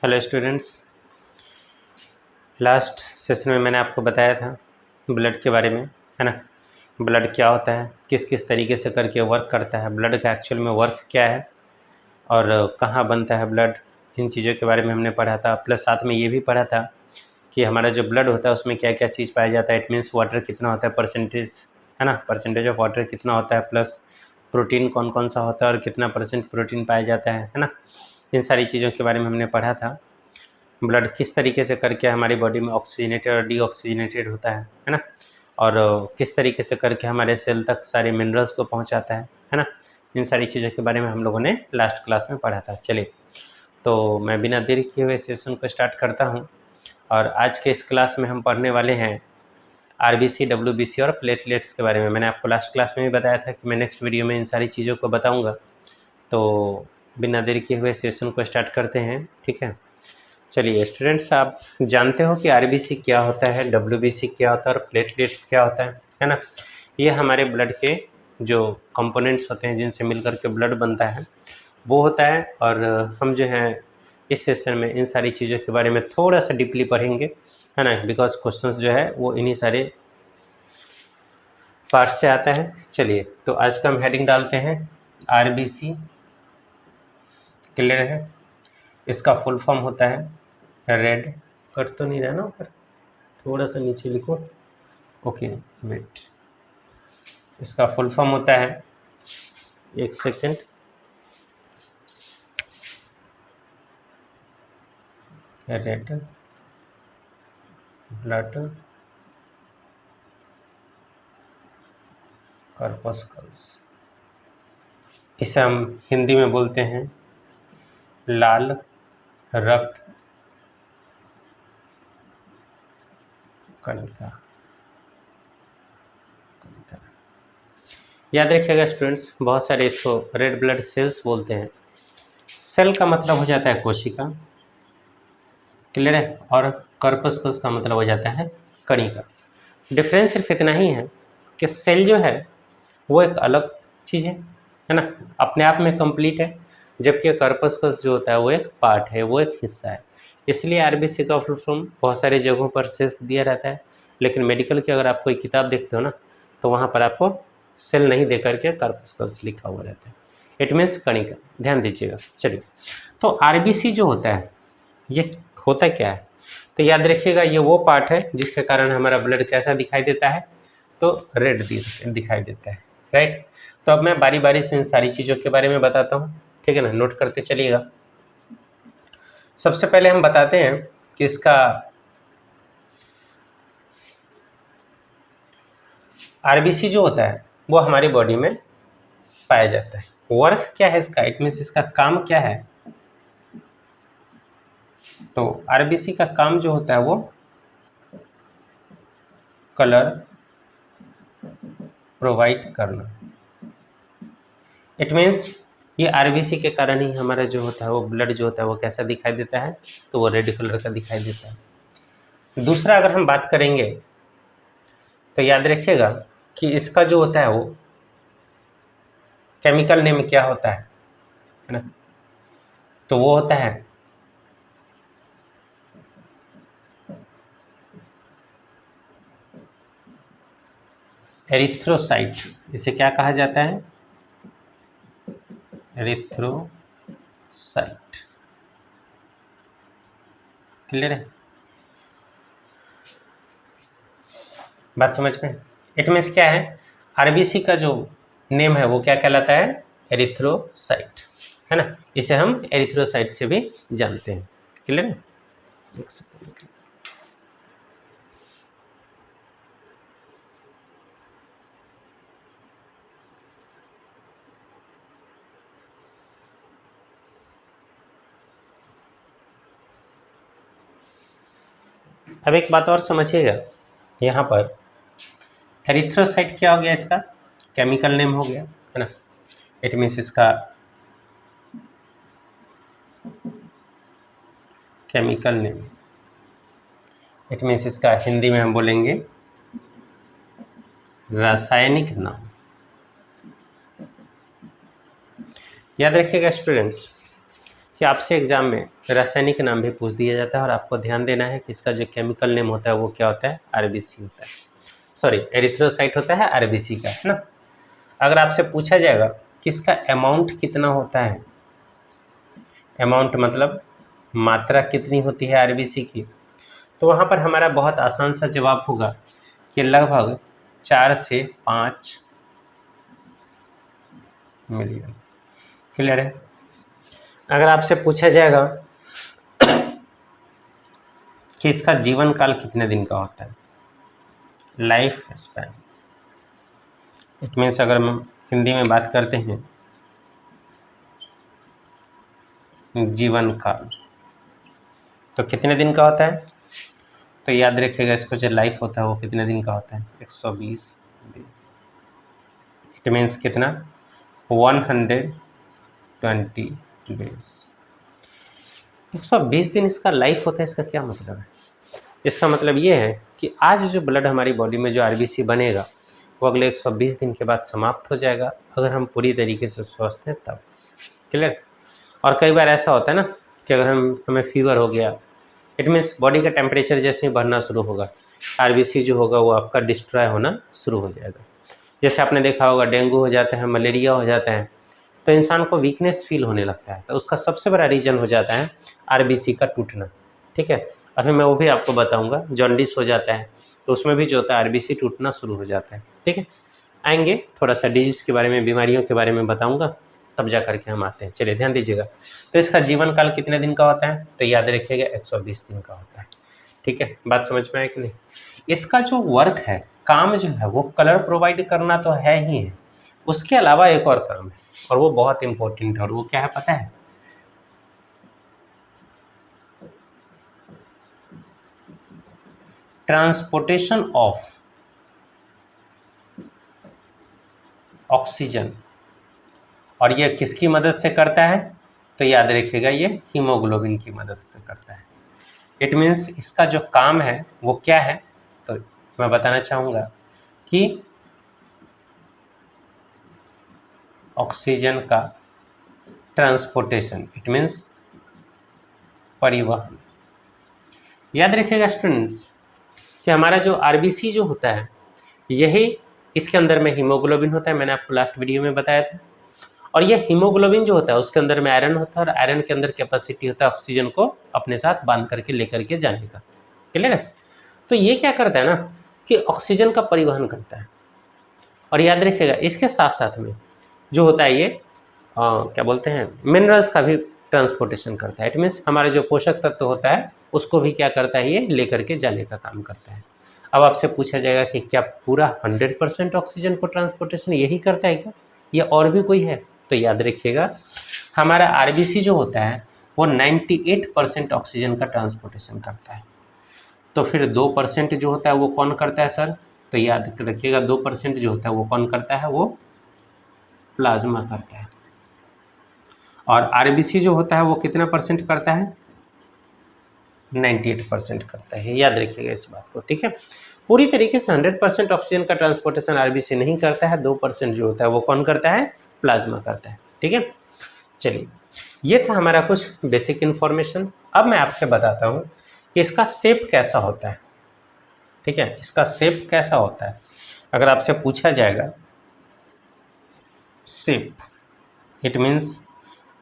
Hello students. Last session में मैंने आपको बताया था ब्लड के बारे में, है ना। ब्लड क्या होता है, किस किस तरीके से करके वर्क करता है, ब्लड का एक्चुअल में वर्क क्या है और कहाँ बनता है ब्लड, इन चीज़ों के बारे में हमने पढ़ा था। प्लस साथ में ये भी पढ़ा था कि हमारा जो ब्लड होता है उसमें क्या क्या चीज़ पाया जाता है। इट मीन्स वाटर कितना होता है, परसेंटेज, है ना, परसेंटेज ऑफ वाटर कितना होता है, प्लस प्रोटीन कौन कौन सा होता है और कितना परसेंट प्रोटीन पाया जाता है ना। इन सारी चीज़ों के बारे में हमने पढ़ा था। ब्लड किस तरीके से करके हमारी बॉडी में ऑक्सीजनेटेड और डीऑक्सीजनेटेड होता है ना। और किस तरीके से करके हमारे सेल तक सारे मिनरल्स को पहुंचाता है ना। इन सारी चीज़ों के बारे में हम लोगों ने लास्ट क्लास में पढ़ा था। चलिए, तो मैं बिना देरी किए हुए सेशन को स्टार्ट करता हूं। और आज के इस क्लास में हम पढ़ने वाले हैं आरबीसी, डब्ल्यूबीसी और प्लेटलेट्स के बारे में। मैंने आपको लास्ट क्लास में भी बताया था कि मैं नेक्स्ट वीडियो में इन सारी चीज़ों को बताऊँगा। तो बिना देरी किए हुए सेशन को स्टार्ट करते हैं, ठीक है। चलिए स्टूडेंट्स, आप जानते हो कि आरबीसी क्या होता है, डब्ल्यूबीसी क्या होता है और प्लेटलेट्स क्या होता है ना। ये हमारे ब्लड के जो कंपोनेंट्स होते हैं जिनसे मिलकर के ब्लड बनता है वो होता है। और हम जो है इस सेशन में इन सारी चीज़ों के बारे में थोड़ा सा डीपली पढ़ेंगे, है ना, बिकॉज क्वेश्चंस जो है वो इन्हीं सारे पार्ट से आता है। चलिए, तो आज का हम हेडिंग डालते हैं आरबीसी। क्लियर है। इसका फुल फॉर्म होता है रेड, कट तो नहीं रहा ना ऊपर, थोड़ा सा नीचे लिखो। ओके वेट, इसका फुल फॉर्म होता है, एक सेकेंड, रेड ब्लड कॉर्पस्कल्स। इसे हम हिंदी में बोलते हैं लाल रक्त कणिका। याद रखिएगा स्टूडेंट्स, बहुत सारे इसको रेड ब्लड सेल्स बोलते हैं। सेल का मतलब हो जाता है कोशिका, क्लियर है, और कॉर्पस्कल्स का मतलब हो जाता है कणिका। डिफरेंस सिर्फ इतना ही है कि सेल जो है वो एक अलग चीज़ है ना, अपने आप में कंप्लीट है, जबकि कॉर्पस्कल्स जो होता है वो एक पार्ट है, वो एक हिस्सा है। इसलिए आरबीसी का फुल फॉर्म बहुत सारी जगहों पर सेल्स दिया रहता है, लेकिन मेडिकल की अगर आप कोई किताब देखते हो ना तो वहाँ पर आपको सेल नहीं दे करके कॉर्पस्कल्स लिखा हुआ रहता है। इट मीन्स कणिका, ध्यान दीजिएगा। चलिए, तो आरबीसी जो होता है ये होता क्या है, तो याद रखिएगा ये वो पार्ट है जिसके कारण हमारा ब्लड कैसा दिखाई देता है, तो रेड दिखाई देता है, राइट। तो अब मैं बारी बारी से इन सारी चीज़ों के बारे में बताता हूँ, ठीक है ना, नोट करते चलिएगा। सबसे पहले हम बताते हैं कि इसका आरबीसी जो होता है वो हमारी बॉडी में पाया जाता है। वर्क क्या है इसका, इट मीन्स इसका काम क्या है, तो आरबीसी का काम जो होता है वो कलर प्रोवाइड करना। इट मीन्स ये आरबीसी के कारण ही हमारा जो होता है वो ब्लड जो होता है वो कैसा दिखाई देता है, तो वो रेड कलर का दिखाई देता है। दूसरा अगर हम बात करेंगे तो याद रखिएगा कि इसका जो होता है वो केमिकल नेम क्या होता है ना, तो वो होता है एरिथ्रोसाइट। इसे क्या कहा जाता है, एरिथ्रोसाइट। क्लियर है, बात समझ में। इट मीन्स क्या है, आरबीसी का जो नेम है वो क्या कहलाता है, एरिथ्रोसाइट, है ना। इसे हम एरिथ्रोसाइट से भी जानते हैं। क्लियर है, एक सेकंड। अब एक बात और समझिएगा, यहाँ पर एरिथ्रोसाइट क्या हो गया, इसका केमिकल नेम हो गया, है ना। इट मीन्स इसका केमिकल नेम, इट मीन्स इसका हिंदी में हम बोलेंगे रासायनिक नाम। याद रखिएगा स्टूडेंट्स कि आपसे एग्जाम में रासायनिक नाम भी पूछ दिया जाता है और आपको ध्यान देना है कि इसका जो केमिकल नेम होता है वो क्या होता है, आरबीसी होता है, सॉरी एरिथ्रोसाइट होता है, आरबीसी का, है ना। अगर आपसे पूछा जाएगा कि इसका अमाउंट कितना होता है, अमाउंट मतलब मात्रा कितनी होती है आरबीसी की, तो वहाँ पर हमारा बहुत आसान सा जवाब होगा कि लगभग 4 से 5 मिलियन। क्लियर है। अगर आपसे पूछा जाएगा कि इसका जीवन काल कितने दिन का होता है, लाइफ स्पैन, इट मीन्स अगर हम हिंदी में बात करते हैं जीवन काल, तो कितने दिन का होता है, तो याद रखिएगा इसको जो लाइफ होता है वो कितने दिन का होता है, 120 दिन। इट मीन्स कितना, 120 डेज। 120 दिन इसका लाइफ होता है। इसका क्या मतलब है, इसका मतलब ये है कि आज जो ब्लड हमारी बॉडी में जो आरबीसी बनेगा वो अगले 120 दिन के बाद समाप्त हो जाएगा, अगर हम पूरी तरीके से स्वस्थ हैं तब। क्लियर। और कई बार ऐसा होता है ना कि अगर हमें फीवर हो गया, इट मीन्स बॉडी का टेम्परेचर जैसे ही बढ़ना शुरू होगा, आरबीसी जो होगा वो आपका डिस्ट्रॉय होना शुरू हो जाएगा। जैसे आपने देखा होगा डेंगू हो जाता है, मलेरिया हो जाता है, तो इंसान को वीकनेस फील होने लगता है, तो उसका सबसे बड़ा रीज़न हो जाता है आरबीसी का टूटना। ठीक है। अभी मैं वो भी आपको बताऊंगा। जॉन्डिस हो जाता है तो उसमें भी जो होता है आरबीसी टूटना शुरू हो जाता है। ठीक है, आएंगे थोड़ा सा डिजीज़ के बारे में, बीमारियों के बारे में बताऊंगा, तब जा करके हम आते हैं। चलिए ध्यान दीजिएगा। तो इसका जीवन काल कितने दिन का होता है, तो याद रखिएगा 120 दिन का होता है। ठीक है, बात समझ में आए कि नहीं। इसका जो वर्क है, काम जो है, वो कलर प्रोवाइड करना तो है ही है, उसके अलावा एक और काम है और वो बहुत इंपॉर्टेंट है, और वो क्या है पता है, ट्रांसपोर्टेशन ऑफ ऑक्सीजन। और ये किसकी मदद से करता है, तो याद रखिएगा ये हीमोग्लोबिन की मदद से करता है। इट मीन्स इसका जो काम है वो क्या है, तो मैं बताना चाहूँगा कि ऑक्सीजन का ट्रांसपोर्टेशन, इट मीन्स परिवहन। याद रखिएगा स्टूडेंट्स कि हमारा जो आरबीसी जो होता है, यही इसके अंदर में हीमोग्लोबिन होता है, मैंने आपको लास्ट वीडियो में बताया था। और ये हीमोग्लोबिन जो होता है उसके अंदर में आयरन होता है, और आयरन के अंदर कैपेसिटी होता है ऑक्सीजन को अपने साथ बांध करके लेकर के जाने का। क्लियर है। तो ये क्या करता है ना कि ऑक्सीजन का परिवहन करता है। और याद रखिएगा इसके साथ साथ में जो होता है ये क्या बोलते हैं, मिनरल्स का भी ट्रांसपोर्टेशन करता है। इट मीन्स हमारा जो पोषक तत्व होता है उसको भी क्या करता है, ये लेकर के जाने का काम करता है। अब आपसे पूछा जाएगा कि क्या पूरा 100% ऑक्सीजन को ट्रांसपोर्टेशन यही करता है क्या, या और भी कोई है, तो याद रखिएगा हमारा आरबीसी जो होता है वो 98% ऑक्सीजन का ट्रांसपोर्टेशन करता है। तो फिर 2% जो होता है वो कौन करता है सर, तो याद रखिएगा 2% जो होता है वो कौन करता है, वो प्लाज्मा करता है। और आरबीसी जो होता है वो कितना परसेंट करता है, 98% करता है। याद रखिएगा इस बात को। ठीक है, पूरी तरीके से 100% ऑक्सीजन का ट्रांसपोर्टेशन आरबीसी नहीं करता है, 2% जो होता है वो कौन करता है, प्लाज्मा करता है। ठीक है, चलिए ये था हमारा कुछ बेसिक इन्फॉर्मेशन। अब मैं आपसे बताता हूँ कि इसका शेप कैसा होता है। ठीक है, इसका शेप कैसा होता है, अगर आपसे पूछा जाएगा शेप, इट मीन्स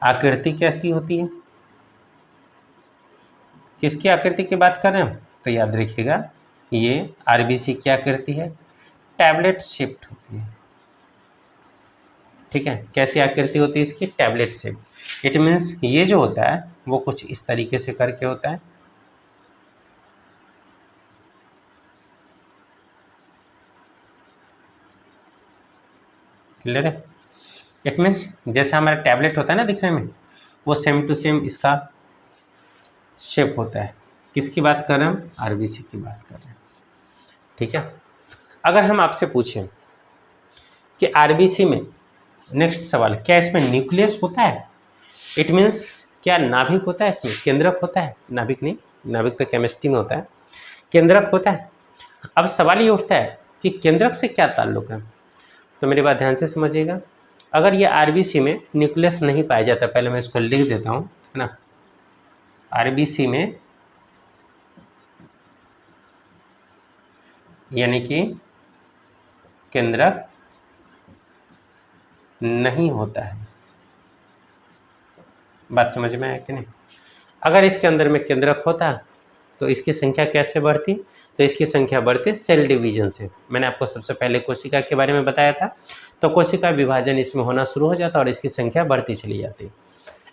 आकृति कैसी होती है, किसकी आकृति की बात कर रहे हैं, तो याद रखिएगा ये आरबीसी क्या करती है, टैबलेट शेप्ड होती है। ठीक है, कैसी आकृति होती है इसकी, टैबलेट शेप। इट मीन्स ये जो होता है वो कुछ इस तरीके से करके होता है। क्लियर है। इट मीन्स जैसे हमारा टैबलेट होता है ना दिखने में, वो सेम टू सेम इसका शेप होता है। किसकी बात कर रहे हैं हम, आरबीसी की बात कर रहे हैं। ठीक है, अगर हम आपसे पूछें कि आरबीसी में, नेक्स्ट सवाल, क्या इसमें न्यूक्लियस होता है, इट मीन्स क्या नाभिक होता है, इसमें केंद्रक होता है, नाभिक नहीं, नाभिक तो केमिस्ट्री में होता है, केंद्रक होता है। अब सवाल ये उठता है कि केंद्रक से क्या ताल्लुक है, तो मेरी बात ध्यान से समझिएगा। अगर ये आरबीसी में न्यूक्लियस नहीं पाया जाता, पहले मैं इसको लिख देता हूँ, है ना, आरबीसी में यानी कि केंद्रक नहीं होता है। बात समझ में आया कि नहीं? अगर इसके अंदर में केंद्रक होता तो इसकी संख्या कैसे बढ़ती? तो इसकी संख्या बढ़ती सेल डिवीजन से। मैंने आपको सबसे पहले कोशिका के बारे में बताया था, तो कोशिका विभाजन इसमें होना शुरू हो जाता और इसकी संख्या बढ़ती चली जाती।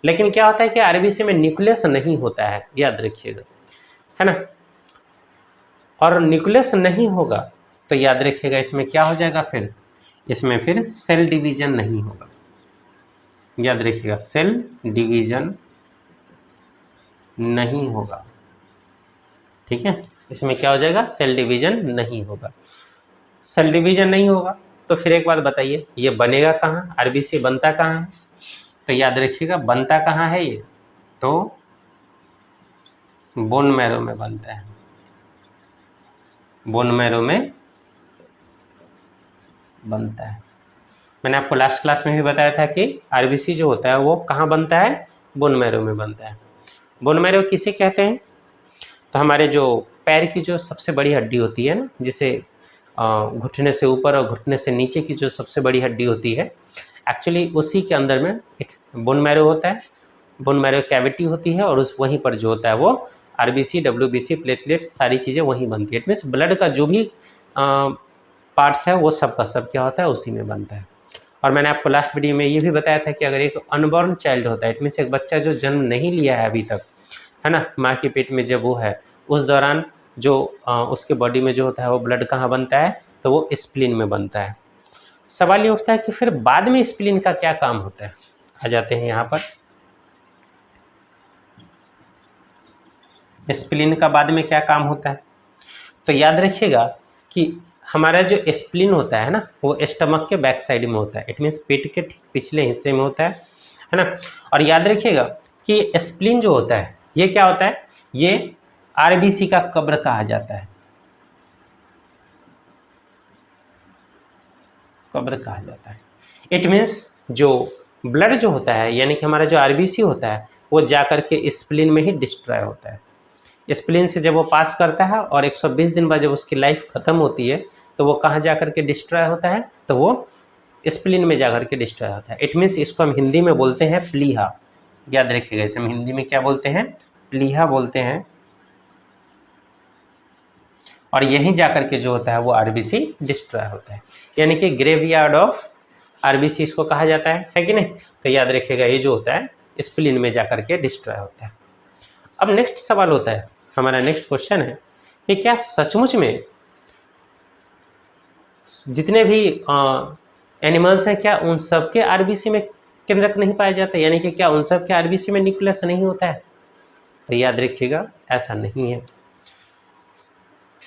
लेकिन क्या होता है कि आरबीसी में न्यूक्लियस नहीं होता है, याद रखिएगा, है ना। और न्यूक्लियस नहीं होगा तो याद रखिएगा इसमें क्या हो जाएगा, फिर इसमें फिर सेल डिवीजन नहीं होगा। याद रखिएगा सेल डिवीजन नहीं होगा, ठीक है। इसमें क्या हो जाएगा, सेल डिवीजन नहीं होगा। सेल डिवीजन नहीं होगा तो फिर एक बात बताइए, ये बनेगा कहाँ, आरबीसी बनता कहाँ है? तो याद रखिएगा बनता कहाँ है ये, तो बोन मैरो में बनता है। बोन मैरो में बनता है। मैंने आपको लास्ट क्लास में भी बताया था कि आरबीसी जो होता है वो कहाँ बनता है, बोन मैरो में बनता है। बोन मैरो किसे कहते हैं? तो हमारे जो पैर की जो सबसे बड़ी हड्डी होती है ना, जिसे घुटने से ऊपर और घुटने से नीचे की जो सबसे बड़ी हड्डी होती है, एक्चुअली उसी के अंदर में एक बोन मैरो होता है। बोन मैरो कैविटी होती है और उस वहीं पर जो होता है वो आरबीसी, डब्ल्यूबीसी, प्लेटलेट्स सारी चीज़ें वहीं बनती है। इट मीन्स ब्लड का जो भी पार्ट्स है वो सब का सब क्या होता है, उसी में बनता है। और मैंने आपको लास्ट वीडियो में ये भी बताया था कि अगर एक अनबॉर्न चाइल्ड होता है, इट मीन्स एक बच्चा जो जन्म नहीं लिया है अभी तक, है ना, माँ के पेट में जब वो है, उस दौरान जो उसके बॉडी में जो होता है वो ब्लड कहाँ बनता है, तो वो स्प्लीन में बनता है। सवाल ये उठता है कि फिर बाद में स्प्लीन का क्या काम होता है। आ जाते हैं यहाँ पर, स्प्लीन का बाद में क्या काम होता है। तो याद रखिएगा कि हमारा जो स्प्लीन होता है ना, वो स्टमक के बैक साइड में होता है। इट मीन्स पेट के ठीक पिछले हिस्से में होता है ना। और याद रखिएगा कि स्प्लीन जो होता है ये क्या होता है, ये आरबीसी का कब्र कहा जाता है, कब्र कहा जाता है। इट मीन्स जो ब्लड जो होता है, यानी कि हमारा जो आरबीसी होता है, वो जाकर के स्प्लीन में ही डिस्ट्रॉय होता है। स्प्लीन से जब वो पास करता है और 120 दिन बाद जब उसकी लाइफ खत्म होती है, तो वो कहाँ जाकर के डिस्ट्रॉय होता है, तो वो स्प्लीन में जाकर के डिस्ट्रॉय होता है। इट मीन्स इसको हम हिंदी में बोलते हैं प्लीहा। याद रखिएगा, इसे हम हिंदी में क्या बोलते हैं, प्लीहा बोलते हैं। और यहीं जाकर के जो होता है वो आरबीसी डिस्ट्रॉय होता है, यानी कि ग्रेवयार्ड ऑफ आरबीसी इसको कहा जाता है कि नहीं। तो याद रखिएगा ये जो होता है स्प्लीन में जाकर के डिस्ट्रॉय होता है। अब नेक्स्ट सवाल होता है, हमारा नेक्स्ट क्वेश्चन है कि क्या सचमुच में जितने भी एनिमल्स हैं, क्या उन सब के आरबीसी में केंद्रक नहीं पाया जाता, यानी कि क्या उन सब के आरबीसी में न्यूक्लियस नहीं होता है? तो याद रखिएगा ऐसा नहीं है।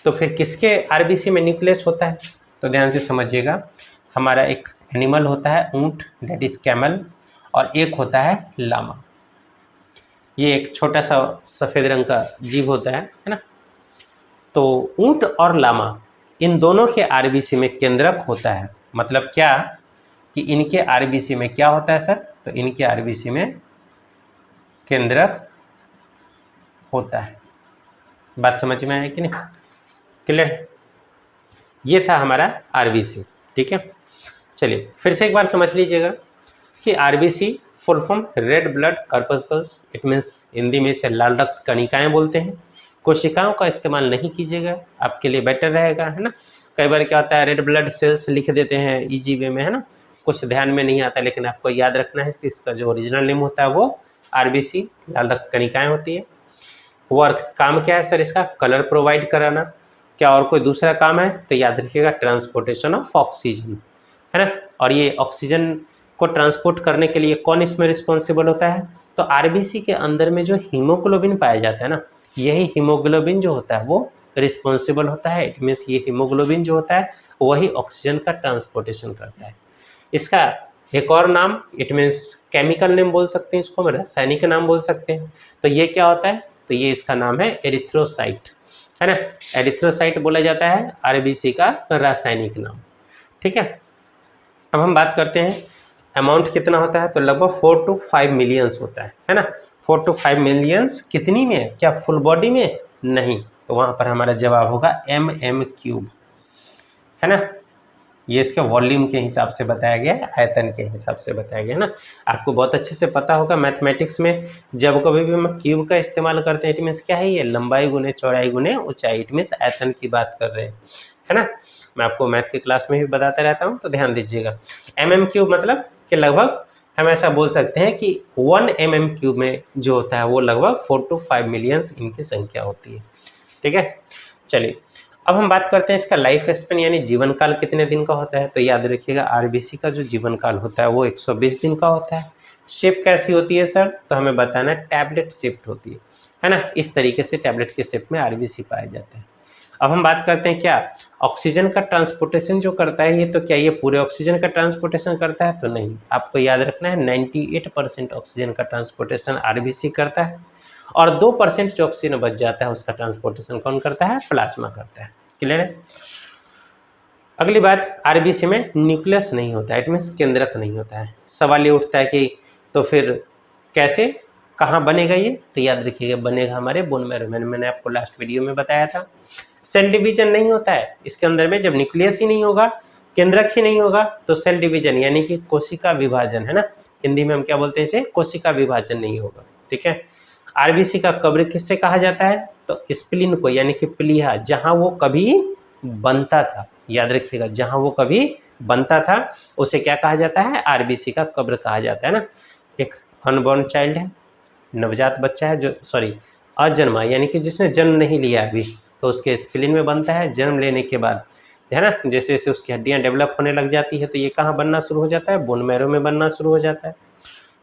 तो फिर किसके आरबीसी में न्यूक्लियस होता है? तो ध्यान से समझिएगा, हमारा एक एनिमल होता है ऊंट, डेट इज कैमल, और एक होता है लामा। ये एक छोटा सा सफ़ेद रंग का जीव होता है ना। तो ऊंट और लामा इन दोनों के आरबीसी में केंद्रक होता है। मतलब क्या कि इनके आरबीसी में क्या होता है सर, तो इनके आरबीसी में केंद्रक होता है। बात समझ में आया कि नहीं, क्लियर? ये था हमारा आरबीसी, ठीक है। चलिए फिर से एक बार समझ लीजिएगा कि RBC full form red blood corpuscles, it means Hindi में इसे लाल रक्त कणिकाएं बोलते हैं। कोशिकाओं का इस्तेमाल नहीं कीजिएगा, आपके लिए बेटर रहेगा, है ना। कई बार क्या होता है रेड ब्लड सेल्स लिख देते हैं इजी वे में, है ना, कुछ ध्यान में नहीं आता, लेकिन आपको याद रखना है कि इसका जो ओरिजिनल नेम होता है वो आरबीसी लाल रक्त कणिकाएं होती है। वर्क काम क्या है सर इसका, कलर प्रोवाइड कराना। क्या और कोई दूसरा काम है? तो याद रखिएगा ट्रांसपोर्टेशन ऑफ ऑक्सीजन, है ना। और ये ऑक्सीजन को ट्रांसपोर्ट करने के लिए कौन इसमें रिस्पॉन्सिबल होता है? तो आरबीसी के अंदर में जो हीमोग्लोबिन पाया जाता है ना, यही हीमोग्लोबिन जो होता है वो रिस्पॉन्सिबल होता है। इट मीन्स ये हीमोग्लोबिन जो होता है वही ऑक्सीजन का ट्रांसपोर्टेशन करता है। इसका एक और नाम, इट मीन्स केमिकल नेम बोल सकते हैं इसको, रासायनिक नाम बोल सकते हैं। तो ये क्या होता है, तो ये इसका नाम है एरिथ्रोसाइट, है ना। एरिथ्रोसाइट बोला जाता है आरबीसी का रासायनिक नाम, ठीक है। अब हम बात करते हैं अमाउंट कितना होता है, तो लगभग 4 to 5 मिलियंस होता है ना। 4 to 5 मिलियंस कितनी में, क्या फुल बॉडी में? नहीं, तो वहाँ पर हमारा जवाब होगा mm3, है ना। ये इसके वॉल्यूम के हिसाब से बताया गया है, आयतन के हिसाब से बताया गया है ना। आपको बहुत अच्छे से पता होगा मैथमेटिक्स में जब कभी भी हम क्यूब का इस्तेमाल करते हैं, इट मीन्स क्या है, ये लंबाई गुने चौड़ाई गुने ऊंचाई, इट मीन्स आयतन की बात कर रहे हैं, है ना। मैं आपको मैथ की क्लास में भी बताता रहता हूँ, तो ध्यान दीजिएगा। mm3 मतलब कि लगभग हम ऐसा बोल सकते हैं कि 1 mm3 में जो होता है वो लगभग 4 to 5 मिलियंस इनकी संख्या होती है, ठीक है। चलिए अब हम बात करते हैं इसका लाइफ स्पेन यानी जीवन काल कितने दिन का होता है। तो याद रखिएगा आरबीसी का जो जीवन काल होता है वो 120 दिन का होता है। शेप कैसी होती है सर? तो हमें बताना है टैबलेट शेप्ड होती है ना। इस तरीके से टैबलेट के शेप में आरबीसी पाया जाता है। अब हम बात करते हैं क्या ऑक्सीजन का ट्रांसपोर्टेशन जो करता है, ये तो क्या ये पूरे ऑक्सीजन का ट्रांसपोर्टेशन करता है? तो नहीं, आपको याद रखना है 98% ऑक्सीजन का ट्रांसपोर्टेशन आरबीसी करता है और 2% जो ऑक्सीजन बच जाता है उसका ट्रांसपोर्टेशन कौन करता है? प्लाज्मा करता है। क्लियर है। अगली बात, आरबीसी में न्यूक्लियस नहीं होता है, इट मीन्स केंद्रक नहीं होता है। सवाल ये उठता है कि तो फिर कैसे, कहाँ बनेगा ये? तो याद रखिएगा बनेगा हमारे बोन मैरो में। मैंने आपको लास्ट वीडियो में बताया था। सेल डिवीजन नहीं होता है इसके अंदर में, जब न्यूक्लियस ही नहीं होगा, केंद्रक ही नहीं होगा, तो सेल डिवीजन यानी कि कोशिका विभाजन, है ना। हिंदी में हम क्या बोलते हैं इसे? कोशिका विभाजन नहीं होगा, ठीक है। आरबीसी का कब्र किससे कहा जाता है? तो स्प्लीन को, यानी कि प्लीहा, जहां वो कभी बनता था, याद रखिएगा जहां वो कभी बनता था उसे क्या कहा जाता है? आरबीसी का कब्र कहा जाता है ना। एक अनबॉर्न चाइल्ड है, नवजात बच्चा है, जो सॉरी अजन्मा यानी कि जिसने जन्म नहीं लिया अभी, तो उसके स्प्लीन में बनता है। जन्म लेने के बाद, है ना, जैसे जैसे उसकी हड्डियां डेवलप होने लग जाती है तो ये कहाँ बनना शुरू हो जाता है? बोन मैरो में बनना शुरू हो जाता है।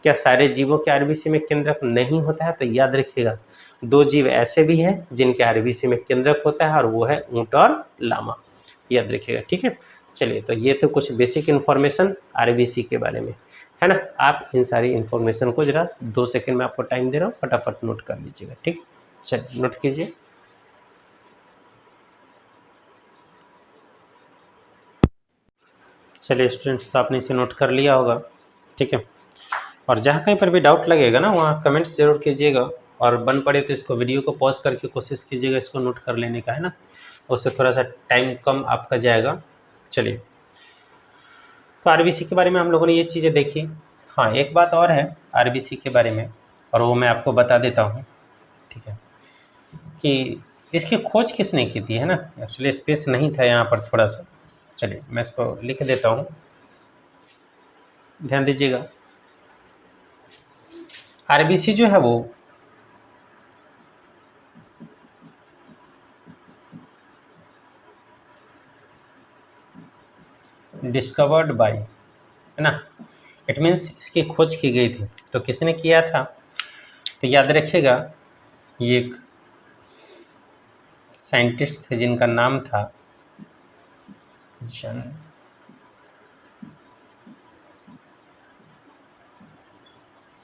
क्या सारे जीवों के आरबीसी में केंद्रक नहीं होता है? तो याद रखिएगा 2 जीव ऐसे भी हैं जिनके आरबीसी में केंद्रक होता है और वो है ऊंट और लामा, याद रखिएगा, ठीक है। चलिए, तो ये तो कुछ बेसिक इन्फॉर्मेशन आरबीसी के बारे में, है ना। आप इन सारी इन्फॉर्मेशन को जरा 2 सेकंड में आपको टाइम दे रहा हूँ, फटाफट नोट कर लीजिएगा, ठीक। चलिए नोट कीजिए। चलिए स्टूडेंट्स, तो आपने इसे नोट कर लिया होगा, ठीक है। और जहाँ कहीं पर भी डाउट लगेगा ना वहाँ कमेंट्स जरूर कीजिएगा, और बन पड़े तो इसको वीडियो को पॉज करके कोशिश कीजिएगा इसको नोट कर लेने का, है ना। उससे थोड़ा सा टाइम कम आपका जाएगा। चलिए, तो आरबीसी के बारे में हम लोगों ने ये चीज़ें देखी। हाँ, एक बात और है आरबीसी के बारे में, और वो मैं आपको बता देता हूँ, ठीक है, कि इसकी खोज किसने की थी, है ना। एक्चुअली स्पेस नहीं था यहाँ पर थोड़ा सा। चलिए मैं इसको लिख देता हूँ, ध्यान दीजिएगा। आरबीसी जो है वो डिस्कवर्ड बाय, है ना, इट मीन्स इसकी खोज की गई थी। तो किसने किया था? तो याद रखिएगा ये एक साइंटिस्ट थे जिनका नाम था जन,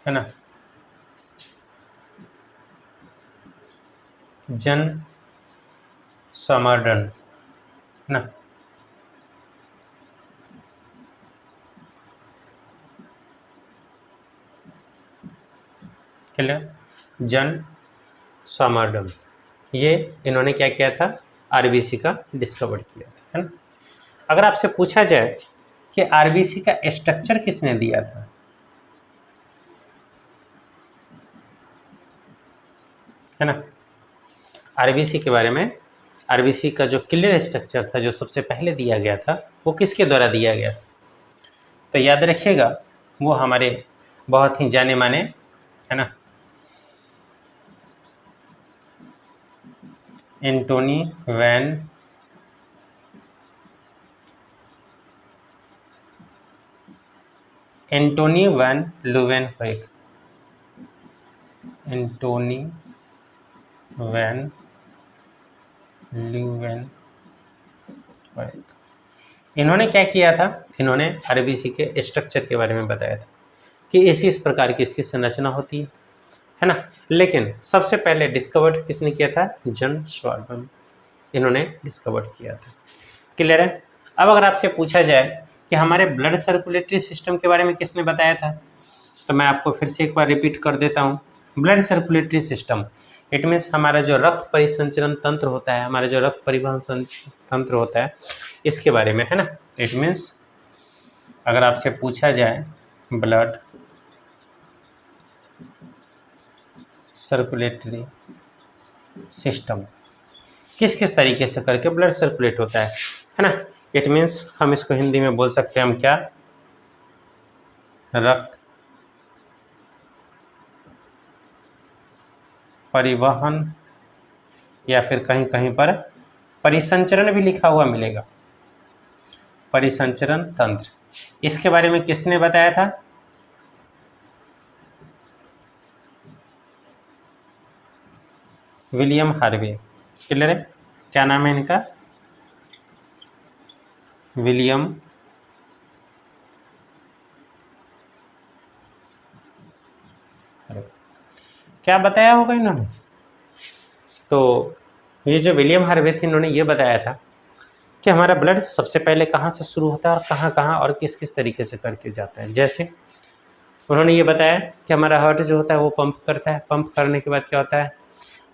है ना, जन समरडन, है ना। क्लियर? जन समरडन, ये इन्होंने क्या किया था? आरबीसी का डिस्कवर किया था, है ना। अगर आपसे पूछा जाए कि आरबीसी का स्ट्रक्चर किसने दिया था, है ना, आरबीसी के बारे में, आरबीसी का जो क्लियर स्ट्रक्चर था जो सबसे पहले दिया गया था वो किसके द्वारा दिया गया? तो याद रखिएगा वो हमारे बहुत ही जाने माने, है ना, एंटोनी वैन ल्यूवेनहोइक, एंटोनी वैन ल्यूवेनहोइक, इन्होंने क्या किया था? इन्होंने आरबीसी के स्ट्रक्चर के बारे में बताया था कि इस प्रकार की इसकी संरचना होती है ना। लेकिन सबसे पहले डिस्कवर्ड किसने किया था? जन श्वार्टम, इन्होंने डिस्कवर्ड किया था। क्लियर है? अब अगर आपसे पूछा जाए कि हमारे ब्लड सर्कुलेटरी सिस्टम के बारे में किसने बताया था, तो मैं आपको फिर से एक बार रिपीट कर देता हूँ blood circulatory system, it means हमारा जो रक्त परिसंचरण तंत्र होता है, हमारा जो रक्त परिवहन तंत्र होता है, इसके बारे में है ना। इट मीन्स अगर आपसे पूछा जाए ब्लड सर्कुलेटरी सिस्टम किस किस तरीके से करके ब्लड सर्कुलेट होता है ना, इट मीन्स हम इसको हिंदी में बोल सकते हैं हम क्या, रक्त परिवहन, या फिर कहीं कहीं पर परिसंचरण भी लिखा हुआ मिलेगा, परिसंचरण तंत्र। इसके बारे में किसने बताया था, विलियम हार्वे। क्लियर है, क्या नाम है इनका, विलियम हार्वे। क्या बताया होगा इन्होंने, तो ये जो विलियम हार्वे थे इन्होंने ये बताया था कि हमारा ब्लड सबसे पहले कहाँ से शुरू होता है और कहाँ कहाँ और किस किस तरीके से करके जाता है। जैसे उन्होंने ये बताया कि हमारा हार्ट जो होता है वो पंप करता है, पंप करने के बाद क्या होता है,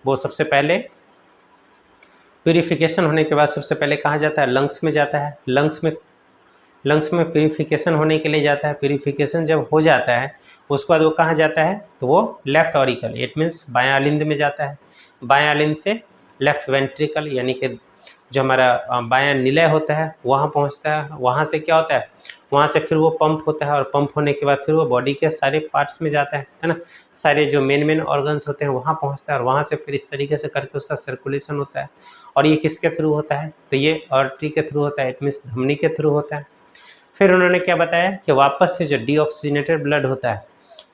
वो सबसे पहले प्यूरिफिकेशन होने के बाद सबसे पहले कहाँ जाता है, लंग्स में जाता है। लंग्स में प्यूरिफिकेशन होने के लिए जाता है। प्यूरिफिकेशन जब हो जाता है उसके बाद वो कहाँ जाता है, तो वो लेफ्ट ऑरिकल, इट मीन्स बायां अलिंद में जाता है। बायां अलिंद से लेफ्ट वेंट्रिकल यानी कि जो हमारा बायां निलय होता है वहाँ पहुँचता है। वहाँ से क्या होता है, वहाँ से फिर वो पंप होता है और पंप होने के बाद फिर वो बॉडी के सारे पार्ट्स में जाता है ना, सारे जो मेन ऑर्गन्स होते हैं वहाँ पहुँचता है और वहाँ से फिर इस तरीके से करके उसका सर्कुलेशन होता है। और ये किसके थ्रू होता है, तो ये आर्टरी के थ्रू होता है, इट मीन्स धमनी के थ्रू होता है। फिर उन्होंने क्या बताया कि वापस से जो डीऑक्सीजनेटेड ब्लड होता है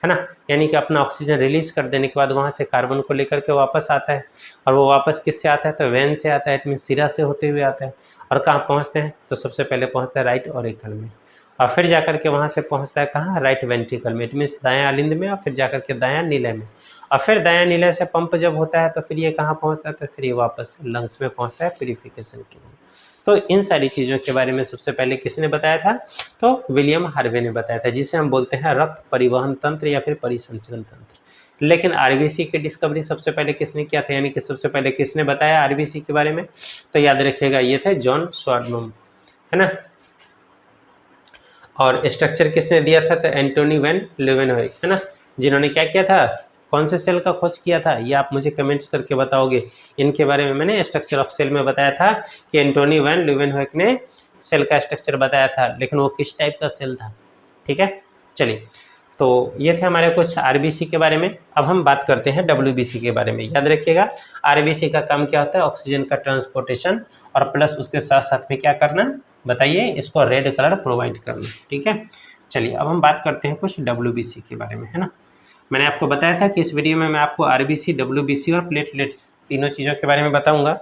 ना, यानी कि अपना ऑक्सीजन रिलीज कर देने के बाद वहाँ से कार्बन को लेकर के वापस आता है, और वो वापस किससे आता है, तो वेन से आता है, इट मीन सिरा से होते हुए आता है। और कहाँ पहुँचते हैं, तो सबसे पहले पहुँचता है राइट ऑरिकल में, और फिर जाकर के वहाँ से पहुँचता है कहाँ, राइट वेंट्रिकल में, इट मीन्स दायां अलिंद में, और फिर जाकर के दायां नीले में। और फिर दायां नीले से पंप जब होता है तो फिर ये कहाँ पहुँचता है, तो फिर ये वापस लंग्स में पहुँचता है प्यूरिफिकेशन के लिए। तो इन सारी चीज़ों के बारे में सबसे पहले किसने बताया था, तो विलियम हार्वे ने बताया था, जिसे हम बोलते हैं रक्त परिवहन तंत्र या फिर परिसंचरण तंत्र। लेकिन आरबीसी की डिस्कवरी सबसे पहले किसने किया था, यानी कि सबसे पहले किसने बताया आरबीसी के बारे में, तो याद रखिएगा ये थे जॉन स्वार्डनम, है ना। और स्ट्रक्चर किसने दिया था, तो एंटोनी वैन लीeuwenhoek, है ना, जिन्होंने क्या किया था, कौन से सेल का खोज किया था, ये आप मुझे कमेंट्स करके बताओगे। इनके बारे में मैंने स्ट्रक्चर ऑफ सेल में बताया था कि एंटोनी वैन लीeuwenhoek ने सेल का स्ट्रक्चर बताया था, लेकिन वो किस टाइप का सेल था। ठीक है, चलिए, तो ये थे हमारे कुछ आरबीसी के बारे में। अब हम बात करते हैं डब्ल्यूबीसी के बारे में। याद रखिएगा आरबीसी का काम क्या होता है, ऑक्सीजन का ट्रांसपोर्टेशन, और प्लस उसके साथ साथ में क्या करना, बताइए, इसको रेड कलर प्रोवाइड करना। ठीक है, चलिए अब हम बात करते हैं कुछ डब्ल्यूबीसी के बारे में, है ना। मैंने आपको बताया था कि इस वीडियो में मैं आपको आरबीसी, डब्ल्यूबीसी और प्लेटलेट्स तीनों चीज़ों के बारे में बताऊंगा।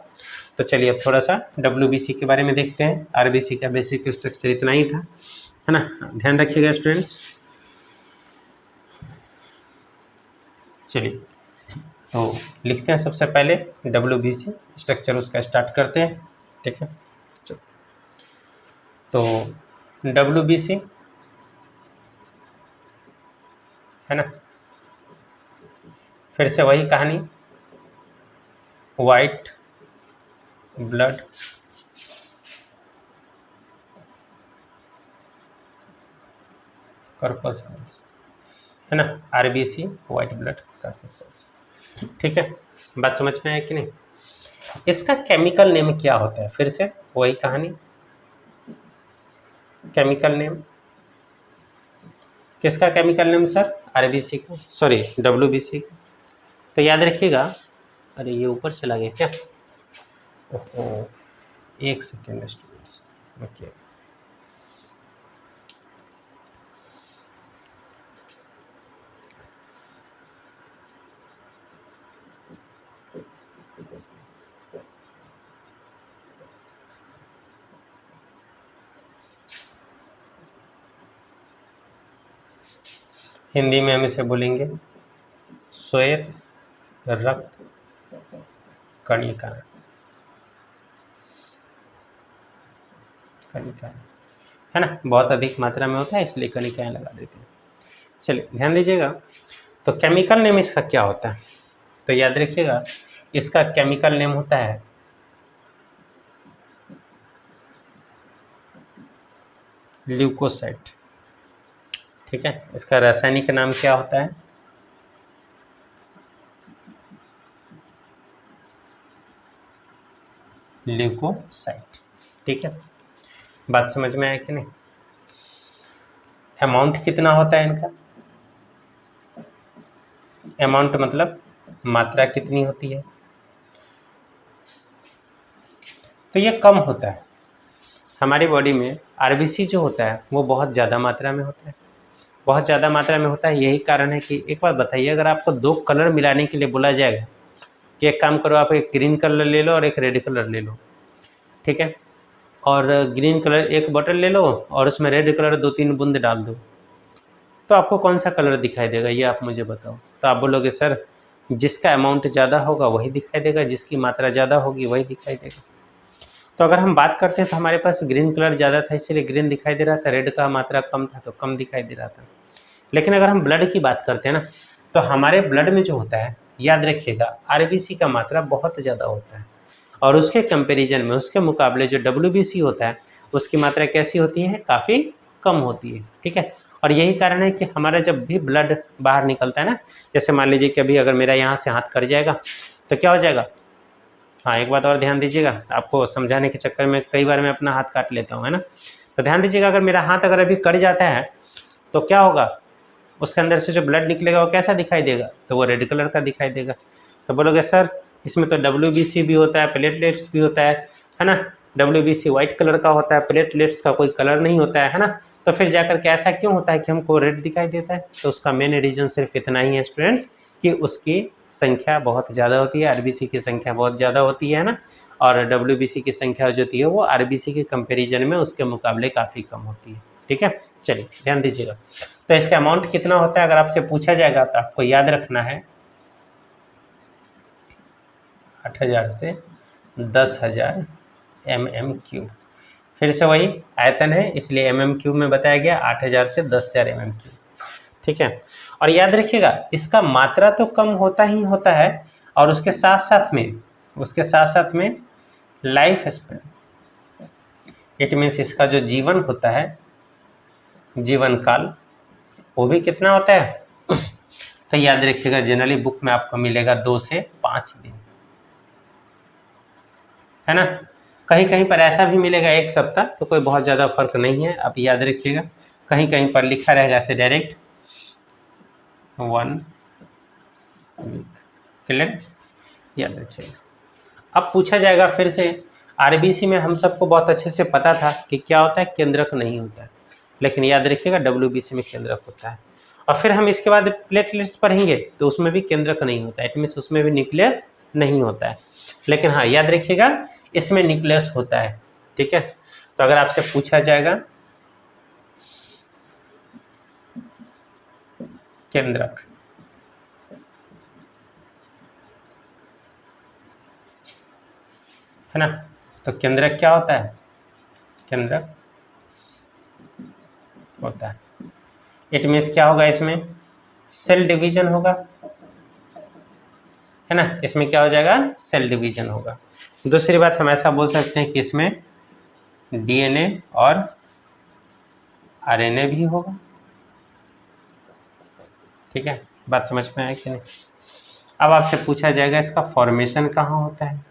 तो चलिए अब थोड़ा सा डब्ल्यूबीसी के बारे में देखते हैं। आरबीसी का बेसिक स्ट्रक्चर इतना ही था, है ना, ध्यान रखिएगा स्टूडेंट्स। चलिए तो लिखते हैं सबसे पहले डब्ल्यूबीसी स्ट्रक्चर, उसका स्टार्ट करते हैं। ठीक है, चलो, तो डब्ल्यूबीसी, है ना, फिर से वही कहानी, वाइट ब्लड कॉर्पस्कल्स, है ना, आरबीसी वाइट ब्लड कॉर्पस्कल्स। ठीक है, बात समझ में आया कि नहीं। इसका केमिकल नेम क्या होता है, फिर से वही कहानी, केमिकल नेम, किसका केमिकल नेम सर, आरबीसी का, सॉरी डब्ल्यूबीसी का। तो याद रखिएगा, अरे ये ऊपर चला गया क्या, ओहो, एक सेकेंड स्टूडेंट्स, ओके। हिंदी में हम इसे बोलेंगे श्वेत रक्त कणिका, कणिका, है ना, बहुत अधिक मात्रा में होता है इसलिए कणिकाएं लगा देते हैं। चलिए ध्यान दीजिएगा, तो केमिकल नेम इसका क्या होता है? तो याद रखिएगा, इसका केमिकल नेम होता है ल्यूकोसाइट। ठीक है, इसका रासायनिक नाम क्या होता है? ल्यूकोसाइट। ठीक है, बात समझ में आया कि नहीं? अमाउंट कितना होता है इनका? अमाउंट मतलब मात्रा कितनी होती है? तो ये कम होता है। हमारी बॉडी में आरबीसी जो होता है वो बहुत ज़्यादा मात्रा में होता है, बहुत ज़्यादा मात्रा में होता है। यही कारण है कि एक बात बताइए, अगर आपको दो कलर मिलाने के लिए बोला जाएगा कि एक काम करो, आप एक ग्रीन कलर ले लो और एक रेड कलर ले लो, ठीक है, और ग्रीन कलर एक बॉटल ले लो और उसमें रेड कलर 2-3 बूंद डाल दो, तो आपको कौन सा कलर दिखाई देगा, ये आप मुझे बताओ। तो आप बोलोगे सर जिसका अमाउंट ज़्यादा होगा वही दिखाई देगा, जिसकी मात्रा ज़्यादा होगी वही दिखाई देगा। तो अगर हम बात करते हैं तो हमारे पास ग्रीन कलर ज़्यादा था इसलिए ग्रीन दिखाई दे रहा था, रेड का मात्रा कम था तो कम दिखाई दे रहा था। लेकिन अगर हम ब्लड की बात करते हैं ना, तो हमारे ब्लड में जो होता है, याद रखिएगा, आरबीसी का मात्रा बहुत ज़्यादा होता है और उसके कंपैरिजन में, उसके मुकाबले जो डब्ल्यूबीसी होता है उसकी मात्रा कैसी होती है? काफ़ी कम होती है। ठीक है, और यही कारण है कि हमारा जब भी ब्लड बाहर निकलता है ना, जैसे मान लीजिए कि अभी अगर मेरा यहाँ से हाथ कट जाएगा तो क्या हो जाएगा? हाँ, एक बात और ध्यान दीजिएगा, आपको समझाने के चक्कर में कई बार मैं अपना हाथ काट लेता हूँ, है ना। तो ध्यान दीजिएगा, अगर मेरा हाथ अगर अभी कट जाता है तो क्या होगा? उसके अंदर से जो ब्लड निकलेगा वो कैसा दिखाई देगा? तो वो रेड कलर का दिखाई देगा। तो बोलोगे सर इसमें तो डब्ल्यूबीसी भी होता है, प्लेटलेट्स भी होता है ना। डब्ल्यूबीसी वाइट कलर का होता है, प्लेटलेट्स का कोई कलर नहीं होता है ना। तो फिर जाकर के ऐसा क्यों होता है कि हमको रेड दिखाई देता है? तो उसका मेन रीज़न सिर्फ इतना ही है स्टूडेंट्स कि उसकी संख्या बहुत ज़्यादा होती है, आरबीसी की संख्या बहुत ज़्यादा होती है ना, और डब्ल्यूबीसी की संख्या जो होती है वो आरबीसी के कंपैरिजन में उसके मुकाबले काफ़ी कम होती है। ठीक है, चलिए ध्यान दीजिएगा। तो इसका अमाउंट कितना होता है अगर आपसे पूछा जाएगा तो आपको याद रखना है 8000 से 10,000 mm³। फिर से वही आयतन है इसलिए mm³ में बताया गया, 8000 से 10,000 mm³। ठीक है, और याद रखिएगा इसका मात्रा तो कम होता ही होता है और उसके साथ साथ में लाइफ स्पैन, इट मीन्स इसका जो जीवन होता है, जीवन काल, वो भी कितना होता है? तो याद रखिएगा जनरली बुक में आपको मिलेगा 2 से 5 दिन, है ना। कहीं कहीं पर ऐसा भी मिलेगा 1 सप्ताह, तो कोई बहुत ज़्यादा फर्क नहीं है। आप याद रखिएगा कहीं कहीं पर लिखा रहेगा ऐसे डायरेक्ट 1 वीक, क्लियर, याद रखिएगा। अब पूछा जाएगा फिर से, आरबीसी में हम सबको बहुत अच्छे से पता था कि क्या होता है, केंद्रक नहीं होता है, लेकिन याद रखिएगा डब्ल्यूबीसी में केंद्रक होता है। और फिर हम इसके बाद प्लेटलेट्स पढ़ेंगे तो उसमें भी केंद्रक नहीं होता है, इट मीन्स उसमें भी न्यूक्लियस नहीं होता है। लेकिन हाँ याद रखिएगा इसमें न्यूक्लियस होता है। ठीक है, तो अगर आपसे पूछा जाएगा केंद्रक, है ना, तो केंद्रक क्या होता है? केंद्रक होता है, इट मीन्स क्या होगा, इसमें सेल डिवीजन होगा, है ना, इसमें क्या हो जाएगा? सेल डिवीजन होगा। दूसरी बात हम ऐसा बोल सकते हैं कि इसमें डीएनए और आरएनए भी होगा। ठीक है, बात समझ में आया कि नहीं? अब आपसे पूछा जाएगा इसका फॉर्मेशन कहाँ होता है,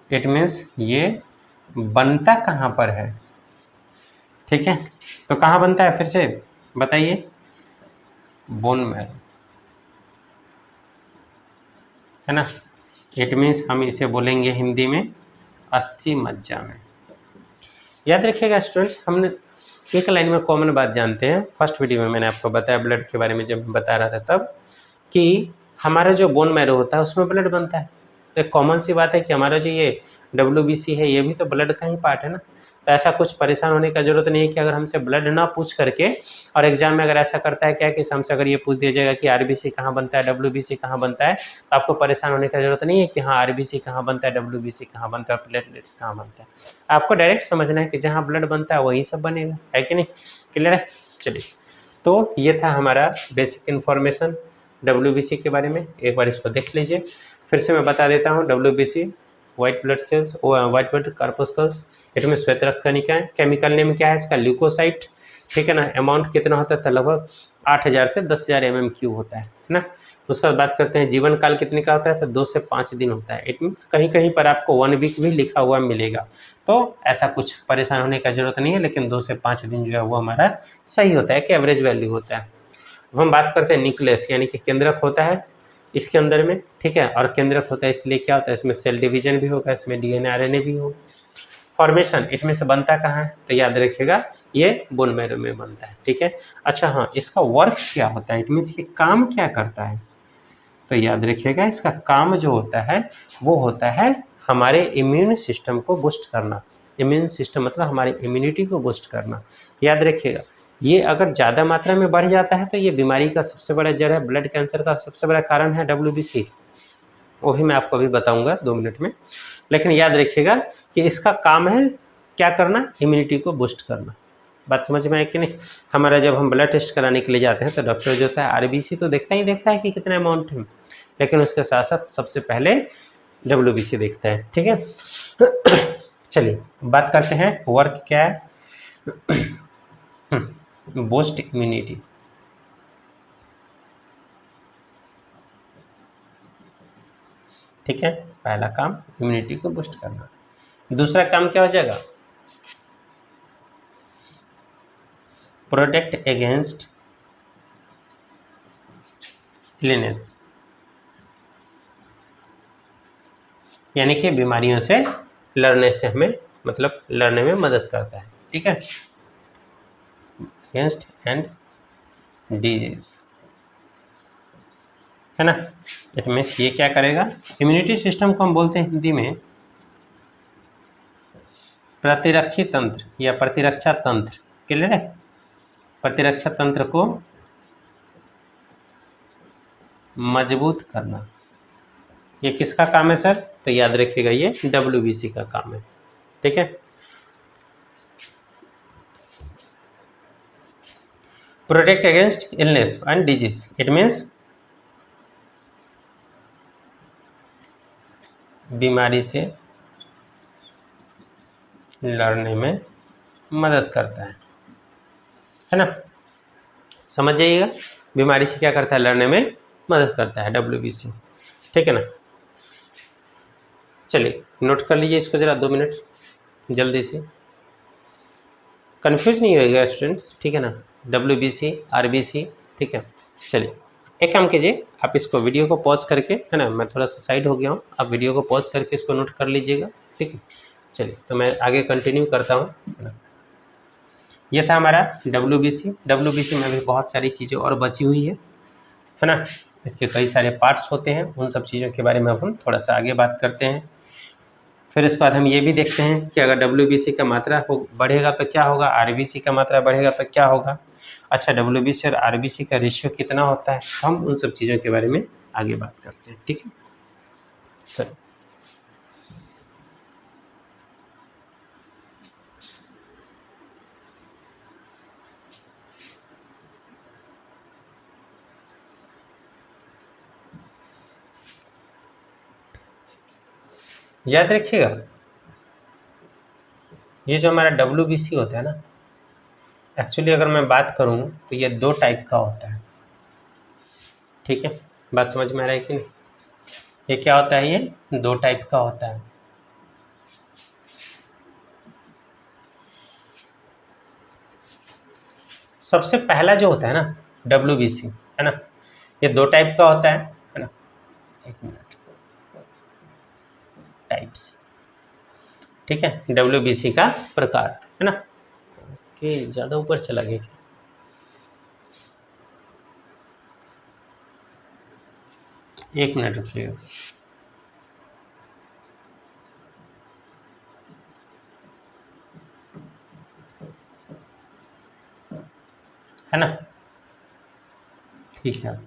इट मीन्स ये बनता कहाँ पर है। ठीक है, तो कहाँ बनता है फिर से बताइए? बोन मैरो, है ना, इट मीन्स हम इसे बोलेंगे हिंदी में अस्थि मज्जा में। याद रखिएगा स्टूडेंट्स, हमने एक लाइन में कॉमन बात जानते हैं, फर्स्ट वीडियो में मैंने आपको बताया ब्लड के बारे में जब बता रहा था तब, कि हमारा जो बोन मैरो होता है उसमें ब्लड बनता है। तो एक कॉमन सी बात है कि हमारा जो ये डब्ल्यूबीसी है ये भी तो ब्लड का ही पार्ट है ना। तो ऐसा कुछ परेशान होने का जरूरत नहीं है कि अगर हमसे ब्लड ना पूछ करके और एग्जाम में अगर ऐसा करता है क्या कि हमसे अगर ये पूछ दिया जाएगा कि आरबीसी कहाँ बनता है, डब्ल्यूबीसी कहाँ बनता है, तो आपको परेशान होने का जरूरत नहीं है कि हाँ आरबीसी कहाँ बनता है, डब्ल्यूबीसी कहाँ बनता है, प्लेटलेट्स कहाँ बनता है। आपको डायरेक्ट समझना है कि जहाँ ब्लड बनता है वहीं सब बनेगा, है कि नहीं? क्लियर है? चलिए, तो ये था हमारा बेसिक इन्फॉर्मेशन WBC के बारे में, एक बार इसको देख लीजिए। फिर से मैं बता देता हूँ, WBC white blood cells, white blood corpuscles, इसमें श्वेत रक्त कणिकाएं, केमिकल नेम क्या है इसका, ल्यूकोसाइट, ठीक है ना। अमाउंट कितना होता है, लगभग 8000 से 10,000 mm³ होता है ना। उसके बाद बात करते हैं जीवन काल कितने का होता है, तो 2 से 5 दिन होता है। इट मीन्स कहीं कहीं पर आपको 1 वीक भी लिखा हुआ मिलेगा, तो ऐसा कुछ परेशान होने का जरूरत नहीं है, लेकिन 2 से 5 दिन जो है वो हमारा सही होता है कि एवरेज वैल्यू होता है। अब हम बात करते हैं न्यूक्लियस, यानी कि केंद्रक होता है इसके अंदर में, ठीक है। और केंद्रक होता है इसलिए क्या होता है, इसमें सेल डिवीजन भी होगा, इसमें DNA RNA भी होगा। फॉर्मेशन इसमें से बनता कहाँ है, तो याद रखिएगा ये बोन मैरो में बनता है, ठीक है। अच्छा हाँ, इसका वर्क क्या होता है, इट मीन्स ये काम क्या करता है, तो याद रखिएगा इसका काम जो होता है वो होता है हमारे इम्यून सिस्टम को बूस्ट करना। इम्यून सिस्टम मतलब हमारी इम्यूनिटी को बूस्ट करना। याद रखिएगा ये अगर ज़्यादा मात्रा में बढ़ जाता है तो ये बीमारी का सबसे बड़ा जड़ है, ब्लड कैंसर का सबसे बड़ा कारण है WBC, वो भी मैं आपको अभी बताऊंगा 2 मिनट में। लेकिन याद रखिएगा कि इसका काम है क्या करना, इम्यूनिटी को बूस्ट करना। बात समझ में आए कि नहीं। हमारा जब हम ब्लड टेस्ट कराने के लिए जाते हैं तो डॉक्टर जो होता है RBC तो देखता है कि कितना अमाउंट है, लेकिन उसके साथ साथ सबसे पहले WBC देखता है, ठीक है। चलिए बात करते हैं वर्क क्या है। बूस्ट इम्यूनिटी, ठीक है। पहला काम इम्यूनिटी को बूस्ट करना। दूसरा काम क्या हो जाएगा, प्रोटेक्ट अगेंस्ट इलनेस, यानी कि बीमारियों से लड़ने से हमें मतलब लड़ने में मदद करता है, ठीक है। अगेंस्ट एंड डिजीज, है ना। इट मीन्स ये क्या करेगा, इम्यूनिटी सिस्टम को हम बोलते हैं हिंदी में प्रतिरक्षी तंत्र या प्रतिरक्षा तंत्र, क्लियर है। प्रतिरक्षा तंत्र को मजबूत करना, ये किसका काम है सर, तो याद रखिएगा ये WBC का काम है, ठीक है। Protect against illness and disease, it means बीमारी से लड़ने में मदद करता है ना। समझ जाइएगा, बीमारी से क्या करता है, लड़ने में मदद करता है WBC, ठीक है ना। चलिए नोट कर लीजिए इसको जरा 2 मिनट जल्दी से, कंफ्यूज नहीं होएगा स्टूडेंट्स, ठीक है ना। WBC RBC, ठीक है। चलिए एक काम कीजिए, आप इसको वीडियो को पॉज करके, है ना, मैं थोड़ा सा साइड हो गया हूँ, आप वीडियो को पॉज करके इसको नोट कर लीजिएगा, ठीक है। चलिए तो मैं आगे कंटिन्यू करता हूँ, है ना। ये था हमारा WBC में भी बहुत सारी चीज़ें और बची हुई है ना। इसके कई सारे पार्ट्स होते हैं, उन सब चीज़ों के बारे में हम थोड़ा सा आगे बात करते हैं। फिर इसके बाद हम ये भी देखते हैं कि अगर WBC का मात्रा बढ़ेगा तो क्या होगा, RBC का मात्रा बढ़ेगा तो क्या होगा। अच्छा WBC और RBC का रेशियो कितना होता है, हम उन सब चीज़ों के बारे में आगे बात करते हैं, ठीक है। चलो याद रखिएगा ये जो हमारा WBC होता है ना, एक्चुअली अगर मैं बात करूं तो ये 2 टाइप का होता है, ठीक है। बात समझ में आ रहा है कि नहीं। ये क्या होता है, ये 2 टाइप का होता है। सबसे पहला जो होता है ना WBC, है ना, ये 2 टाइप का होता है ना। एक मिनट, टाइप्स, ठीक है। WBC का प्रकार, है ना। कि ज़्यादा ऊपर चला गया क्या, एक मिनट रुकिएगा। है ना, ठीक है।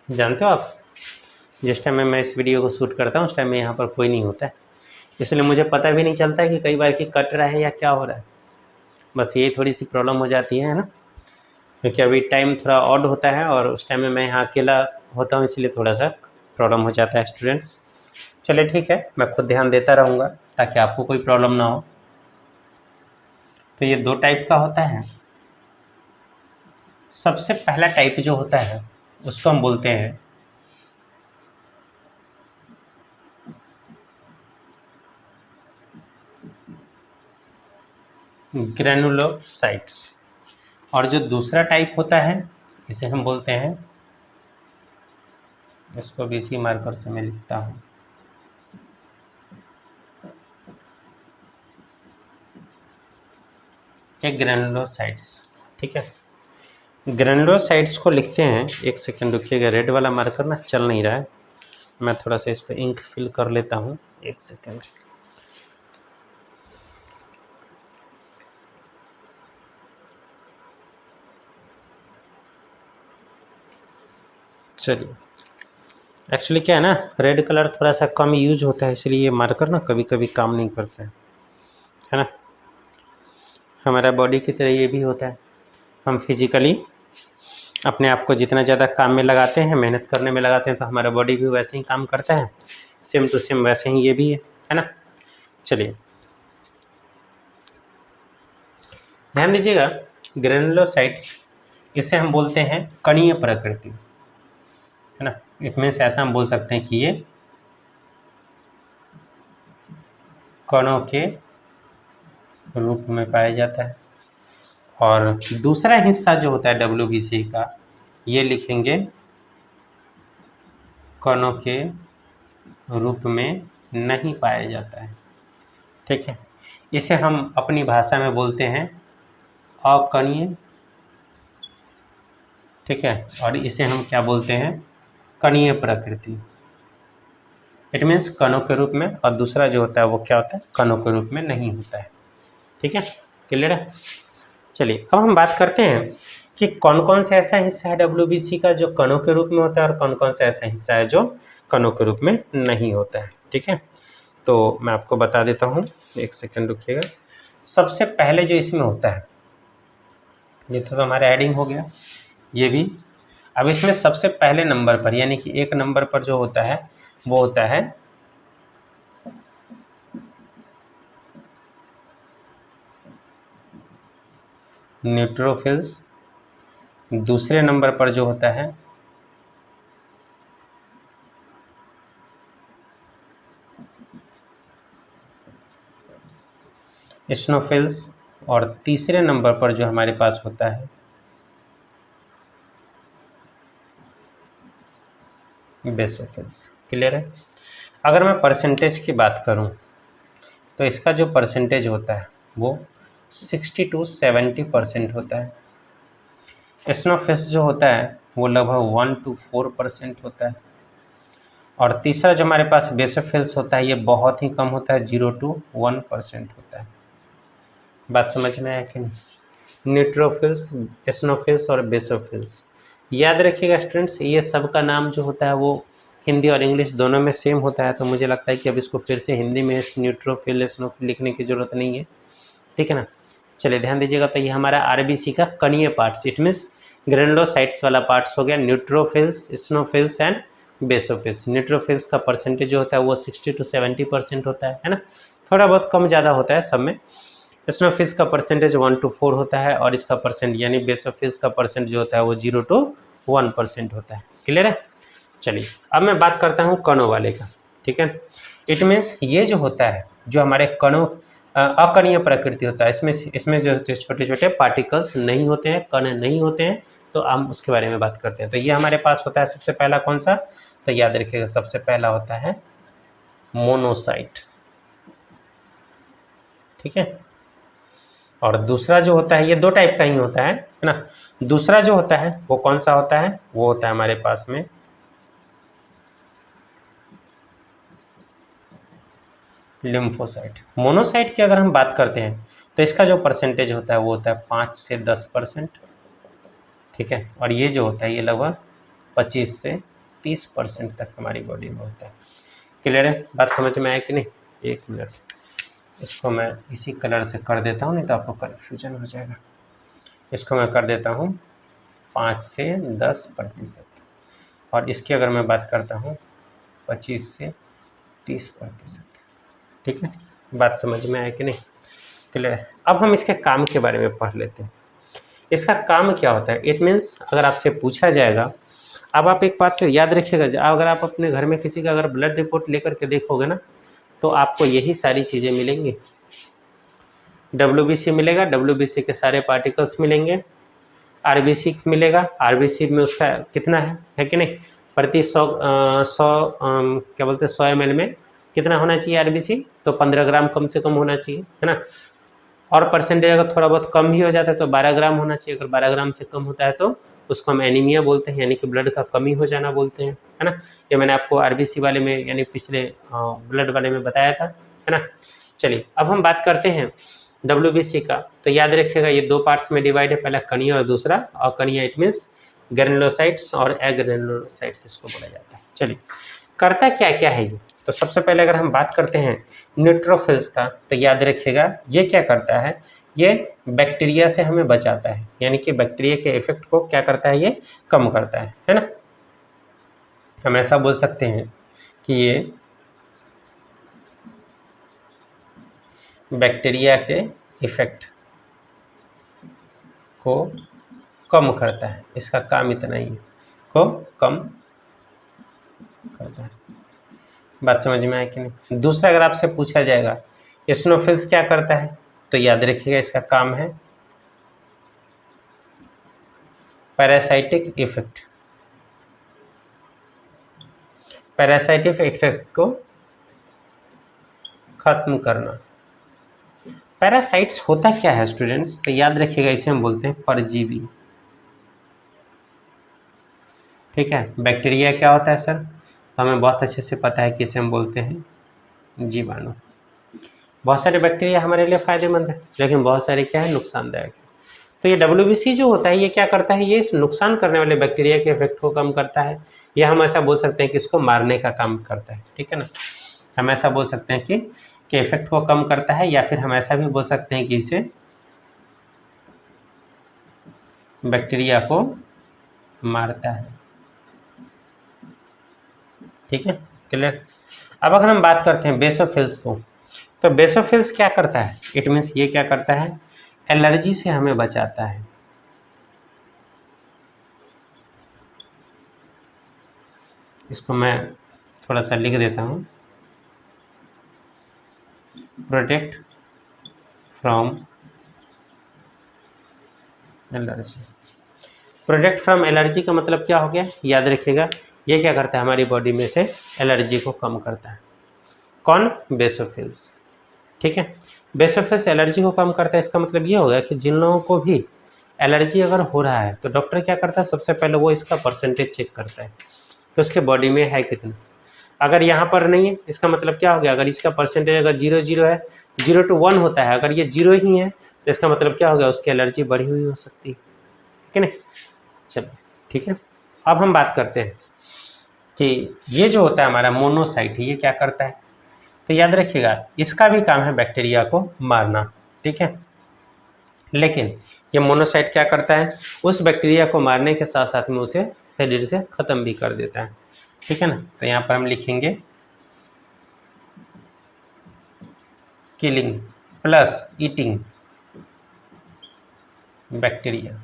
जानते हो आप, जिस टाइम में मैं इस वीडियो को शूट करता हूँ उस टाइम में यहाँ पर कोई नहीं होता है, इसलिए मुझे पता भी नहीं चलता कि कई बार कि कट रहा है या क्या हो रहा है। बस ये थोड़ी सी प्रॉब्लम हो जाती है ना, क्योंकि अभी टाइम थोड़ा ऑड होता है और उस टाइम में मैं यहाँ अकेला होता हूँ, इसलिए थोड़ा सा प्रॉब्लम हो जाता है स्टूडेंट्स। चलिए ठीक है, मैं खुद ध्यान देता रहूँगा ताकि आपको कोई प्रॉब्लम ना हो। तो ये 2 टाइप का होता है। सबसे पहला टाइप जो होता है उसको हम बोलते हैं ग्रैनुलोसाइट्स, और जो दूसरा टाइप होता है इसे हम बोलते हैं, इसको भी इसी मार्कर से मैं लिखता हूँ, एक ग्रैनुलोसाइट्स। ठीक है, ग्रैनुलोसाइट्स को लिखते हैं, एक सेकंड रुकिएगा, रेड वाला मार्कर ना चल नहीं रहा है, मैं थोड़ा सा इसको इंक फिल कर लेता हूँ, एक सेकंड। चलिए, एक्चुअली क्या है ना, रेड कलर थोड़ा सा कम यूज होता है, इसलिए ये मार्कर ना कभी कभी काम नहीं करता है ना। हमारा बॉडी की तरह ये भी होता है, हम फिजिकली अपने आप को जितना ज़्यादा काम में लगाते हैं, मेहनत करने में लगाते हैं, तो हमारा बॉडी भी वैसे ही काम करता है, सेम टू सेम वैसे ही ये भी है ना। चलिए ध्यान दीजिएगा, ग्रैनुलोसाइट्स इसे हम बोलते हैं कणीय प्रकृति, है ना। इसमें से ऐसा हम बोल सकते हैं कि ये कणों के रूप में पाया जाता है। और दूसरा हिस्सा जो होता है WBC का, ये लिखेंगे कणों के रूप में नहीं पाया जाता है। ठीक है, इसे हम अपनी भाषा में बोलते हैं अकणीय। ठीक है, और इसे हम क्या बोलते हैं, कणीय प्रकृति। इट मीन्स कणों के रूप में, और दूसरा जो होता है वो क्या होता है, कणों के रूप में नहीं होता है। ठीक है, क्लियर है। चलिए अब हम बात करते हैं कि कौन कौन सा ऐसा हिस्सा है WBC का जो कणों के रूप में होता है और कौन कौन सा ऐसा हिस्सा है जो कणों के रूप में नहीं होता है। ठीक है, तो मैं आपको बता देता हूँ, एक सेकंड रुकिएगा। सबसे पहले जो इसमें होता है, ये तो हमारा एडिंग हो गया, ये भी। अब इसमें सबसे पहले नंबर पर, यानी कि 1 नंबर पर जो होता है वो होता है न्यूट्रोफिल्स। दूसरे नंबर पर जो होता है एसिनोफिल्स, और तीसरे नंबर पर जो हमारे पास होता है बेसोफिल्स। क्लियर है। अगर मैं परसेंटेज की बात करूं तो इसका जो परसेंटेज होता है वो 60 to 70% होता है। एसिनोफिल्स जो होता है वो लगभग 1 to 4% होता है। और तीसरा जो हमारे पास बेसोफिल्स होता है ये बहुत ही कम होता है, 0 to 1% होता है। बात समझ में आया कि नहीं? न्यूट्रोफिल्स, एसिनोफिल्स और बेसोफिल्स, याद रखिएगा स्टूडेंट्स, ये सब का नाम जो होता है वो हिंदी और इंग्लिश दोनों में सेम होता है, तो मुझे लगता है कि अब इसको फिर से हिंदी में न्यूट्रोफिल एसिनोफिल लिखने की ज़रूरत नहीं है। ठीक है ना। चलिए ध्यान दीजिएगा, तो ये हमारा RBC का कणीय पार्ट्स, इट मीन्स ग्रैनुलोसाइट्स वाला पार्ट्स हो गया, neutrophils, eosinophils and basophils. Neutrophils का परसेंटेज जो होता है वो 60 to 70% होता है ना, थोड़ा बहुत कम ज़्यादा होता है सब में। एसिनोफिल्स का परसेंटेज 1 to 4 होता है, और इसका परसेंट यानी बेसोफिल्स का परसेंट जो होता है वो 0 to 1% होता है। क्लियर है। चलिए अब मैं बात करता हूँ कणों वाले का। ठीक है, इट मीन्स ये जो होता है, जो हमारे कणों अकणीय प्रकृति होता है, इसमें जो छोटे छोटे पार्टिकल्स नहीं होते हैं, कण नहीं होते हैं, तो हम उसके बारे में बात करते हैं। तो ये हमारे पास होता है सबसे पहला कौन सा, तो याद रखिएगा सबसे पहला होता है मोनोसाइट। ठीक है, और दूसरा जो होता है, ये 2 टाइप का ही होता है ना। दूसरा जो होता है वो कौन सा होता है, वो होता है हमारे पास में लिम्फोसाइट। मोनोसाइट की अगर हम बात करते हैं तो इसका जो परसेंटेज होता है वो होता है 5 से 10%। ठीक है, और ये जो होता है ये लगभग 25 से 30% तक हमारी बॉडी में होता है। क्लियर है, बात समझ में आया कि नहीं? एक मिनट, इसको मैं इसी कलर से कर देता हूँ, नहीं तो आपको कन्फ्यूजन हो जाएगा। इसको मैं कर देता हूँ 5 से 10%, और इसकी अगर मैं बात करता हूँ 25 से 30%। ठीक है, बात समझ में आया कि नहीं? क्लियर है। अब हम इसके काम के बारे में पढ़ लेते हैं। इसका काम क्या होता है? इट मीन्स अगर आपसे पूछा जाएगा, अब आप एक बात तो याद रखिएगा, अगर आप अपने घर में किसी का अगर ब्लड रिपोर्ट लेकर के देखोगे ना, तो आपको यही सारी चीज़ें मिलेंगी। WBC मिलेगा, WBC के सारे पार्टिकल्स मिलेंगे, RBC मिलेगा, RBC में उसका कितना है कि नहीं, प्रति 100 क्या बोलते हैं 100 ml में कितना होना चाहिए RBC, तो 15 ग्राम कम से कम होना चाहिए, है ना। और परसेंटेज अगर थोड़ा बहुत कम भी हो जाता है तो 12 ग्राम होना चाहिए। अगर 12 ग्राम से कम होता है तो उसको हम एनीमिया बोलते हैं, यानी कि ब्लड का कमी हो जाना बोलते हैं, है ना। ये मैंने आपको RBC वाले में यानी पिछले ब्लड वाले में बताया था, है ना। चलिए अब हम बात करते हैं WBC का। तो याद रखिएगा ये 2 पार्ट्स में डिवाइड है, पहला कणिया और दूसरा अकणिया। इट मीन्स ग्रेनुलोसाइट्स और एग्रेनुलोसाइट्स इसको बोला जाता है। चलिए करता क्या क्या है ये, तो सबसे पहले अगर हम बात करते हैं न्यूट्रोफिल्स का, तो याद रखिएगा ये क्या करता है, ये बैक्टीरिया से हमें बचाता है, यानी कि बैक्टीरिया के इफेक्ट को क्या करता है, ये कम करता है ना। हम ऐसा बोल सकते हैं कि ये बैक्टीरिया के इफेक्ट को कम करता है, इसका काम इतना ही है, को कम करता है। बात समझ में आया कि नहीं? दूसरा अगर आपसे पूछा जाएगा एसिनोफिल्स क्या करता है, तो याद रखिएगा इसका काम है पैरासाइटिक इफेक्ट, पैरासाइटिक इफेक्ट को खत्म करना। पैरासाइट्स होता क्या है स्टूडेंट्स, तो याद रखिएगा इसे हम बोलते हैं परजीवी। ठीक है, बैक्टीरिया क्या होता है सर, तो हमें बहुत अच्छे से पता है कि इसे हम बोलते हैं जीवाणु। बहुत सारे बैक्टीरिया हमारे लिए फायदेमंद है, लेकिन बहुत सारे क्या है, नुकसानदायक है। तो ये WBC जो होता है ये क्या करता है, ये इस नुकसान करने वाले बैक्टीरिया के इफेक्ट को कम करता है, या हम ऐसा बोल सकते हैं कि इसको मारने का काम करता है। ठीक है ना, हम ऐसा बोल सकते हैं कि इफेक्ट को कम करता है, या फिर हम ऐसा भी बोल सकते हैं कि इसे बैक्टीरिया को मारता है। ठीक है, क्लियर। अब अगर हम बात करते हैं बेसोफिल्स को, तो बेसोफिल्स क्या करता है, इट मीन्स ये क्या करता है, एलर्जी से हमें बचाता है। इसको मैं थोड़ा सा लिख देता हूँ, protect from allergy. Protect from allergy का मतलब क्या हो गया, याद रखिएगा ये क्या करता है, हमारी बॉडी में से एलर्जी को कम करता है। कौन, बेसोफिल्स। ठीक है, बेसोफिल्स एलर्जी को कम करता है, इसका मतलब ये होगा कि जिन लोगों को भी एलर्जी अगर हो रहा है तो डॉक्टर क्या करता है, सबसे पहले वो इसका परसेंटेज चेक करता है कि उसके बॉडी में है कितना। अगर यहाँ पर नहीं है इसका मतलब क्या हो गया, अगर इसका परसेंटेज अगर 0 है, 0 to 1 होता है, अगर ये 0 ही है तो इसका मतलब क्या हो गया, उसकी एलर्जी बढ़ी हुई हो सकती है। ठीक है ना, चलो ठीक है। अब हम बात करते हैं कि ये जो होता है हमारा मोनोसाइट, ये क्या करता है, तो याद रखिएगा इसका भी काम है बैक्टीरिया को मारना। ठीक है, लेकिन ये मोनोसाइट क्या करता है, उस बैक्टीरिया को मारने के साथ साथ में उसे शरीर से ख़त्म भी कर देता है। ठीक है ना, तो यहाँ पर हम लिखेंगे killing plus eating bacteria.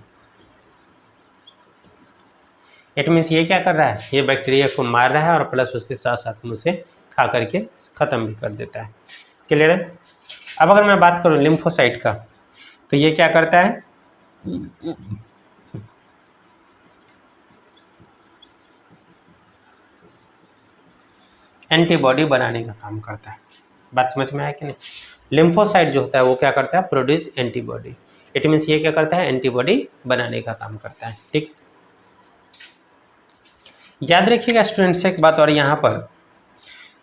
It means ये क्या कर रहा है, ये बैक्टीरिया को मार रहा है और प्लस उसके साथ साथ में उसे खा करके ख़त्म भी कर देता है। क्लियर है। अब अगर मैं बात करूँ लिम्फोसाइट का, तो ये क्या करता है, एंटीबॉडी बनाने का काम करता है। बात समझ में आया कि नहीं? लिम्फोसाइट जो होता है वो क्या करता है, प्रोड्यूस एंटीबॉडी। इट मीन्स ये क्या करता है, एंटीबॉडी बनाने का काम करता है। ठीक, याद रखिएगा स्टूडेंट्स एक बात और यहाँ पर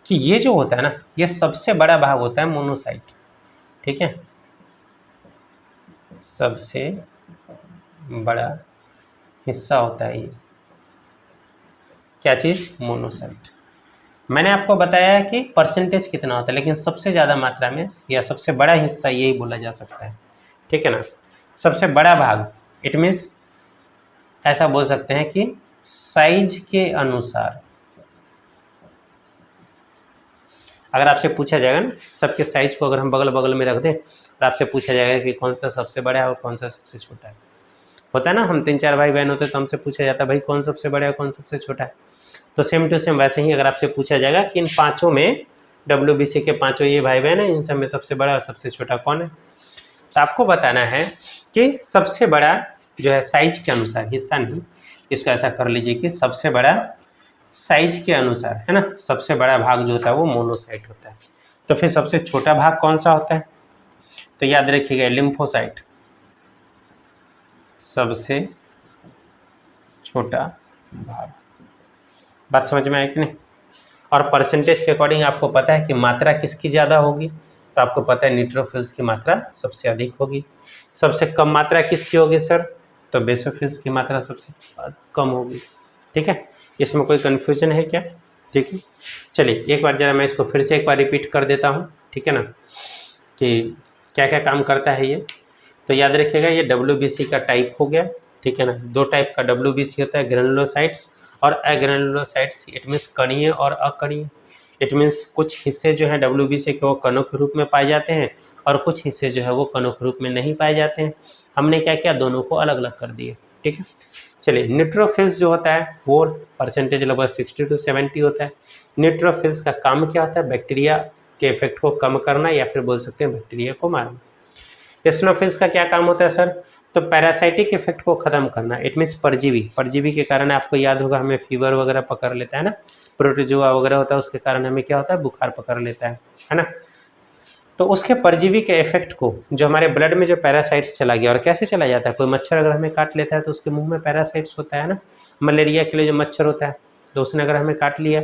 कि ये जो होता है ना, ये सबसे बड़ा भाग होता है मोनोसाइट। ठीक है, सबसे बड़ा हिस्सा होता है ये क्या चीज़, मोनोसाइट। मैंने आपको बताया कि परसेंटेज कितना होता है, लेकिन सबसे ज़्यादा मात्रा में या सबसे बड़ा हिस्सा यही बोला जा सकता है, ठीक है ना। सबसे बड़ा भाग, इट मीन्स ऐसा बोल सकते हैं कि साइज के अनुसार, अगर आपसे पूछा जाएगा ना, सबके साइज को अगर हम बगल बगल में रख दें और आपसे पूछा जाएगा कि कौन सा सबसे बड़ा है और कौन सा सबसे छोटा है, होता है ना, हम 3-4 भाई बहन होते हैं तो हमसे पूछा जाता है भाई कौन सबसे बड़ा है कौन सबसे छोटा है। तो सेम टू सेम वैसे ही अगर आपसे पूछा जाएगा कि इन पाँचों में, WBC के पाँचों ये भाई बहन है, इन सब में सबसे बड़ा और सबसे छोटा कौन है, तो आपको बताना है कि सबसे बड़ा जो है साइज के अनुसार, हिस्सा नहीं, इसको ऐसा कर लीजिए कि सबसे बड़ा साइज के अनुसार, है ना, सबसे बड़ा भाग जो होता है वो मोनोसाइट होता है। तो फिर सबसे छोटा भाग कौन सा होता है, तो याद रखिएगा लिम्फोसाइट सबसे छोटा भाग। बात समझ में आई कि नहीं। और परसेंटेज के अकॉर्डिंग आपको पता है कि मात्रा किसकी ज़्यादा होगी, तो आपको पता है न्यूट्रोफिल्स की मात्रा सबसे अधिक होगी। सबसे कम मात्रा किसकी होगी सर, तो बेसोफिल्स की मात्रा सबसे कम होगी, ठीक है। इसमें कोई कन्फ्यूजन है क्या, ठीक है। चलिए एक बार जरा मैं इसको फिर से एक बार रिपीट कर देता हूँ, ठीक है ना, कि क्या क्या काम करता है ये। तो याद रखिएगा ये WBC का टाइप हो गया, ठीक है ना। दो टाइप का WBC होता है, ग्रेनुलोसाइट्स और अग्रेनुलोसाइट्स, इट मीन्स कणीय और अकणीय। इट मीन्स कुछ हिस्से जो हैं WBC के वो कणों के रूप में पाए जाते हैं और कुछ हिस्से जो है वो कणों के रूप में नहीं पाए जाते हैं। हमने क्या किया, दोनों को अलग अलग कर दिए, ठीक है। चलिए न्यूट्रोफिल्स जो होता है वो परसेंटेज लगभग 60 to 70 होता है। न्यूट्रोफिल्स का काम क्या होता है, बैक्टीरिया के इफेक्ट को कम करना या फिर बोल सकते हैं बैक्टीरिया को मारना। एसिनोफिल्स का क्या काम होता है सर, तो पैरासाइटिक इफेक्ट को खत्म करना, इट मीन्स परजीवी, परजीवी के कारण आपको याद होगा हमें फीवर वगैरह पकड़ लेता है ना, प्रोटोजोआ वगैरह होता है, उसके कारण हमें क्या होता है, बुखार पकड़ लेता है ना। तो उसके परजीवी के इफेक्ट को, जो हमारे ब्लड में जो पैरासाइट्स चला गया, और कैसे चला जाता है, कोई मच्छर अगर हमें काट लेता है तो उसके मुंह में पैरासाइट्स होता है ना, मलेरिया के लिए जो मच्छर होता है तो उसने अगर हमें काट लिया,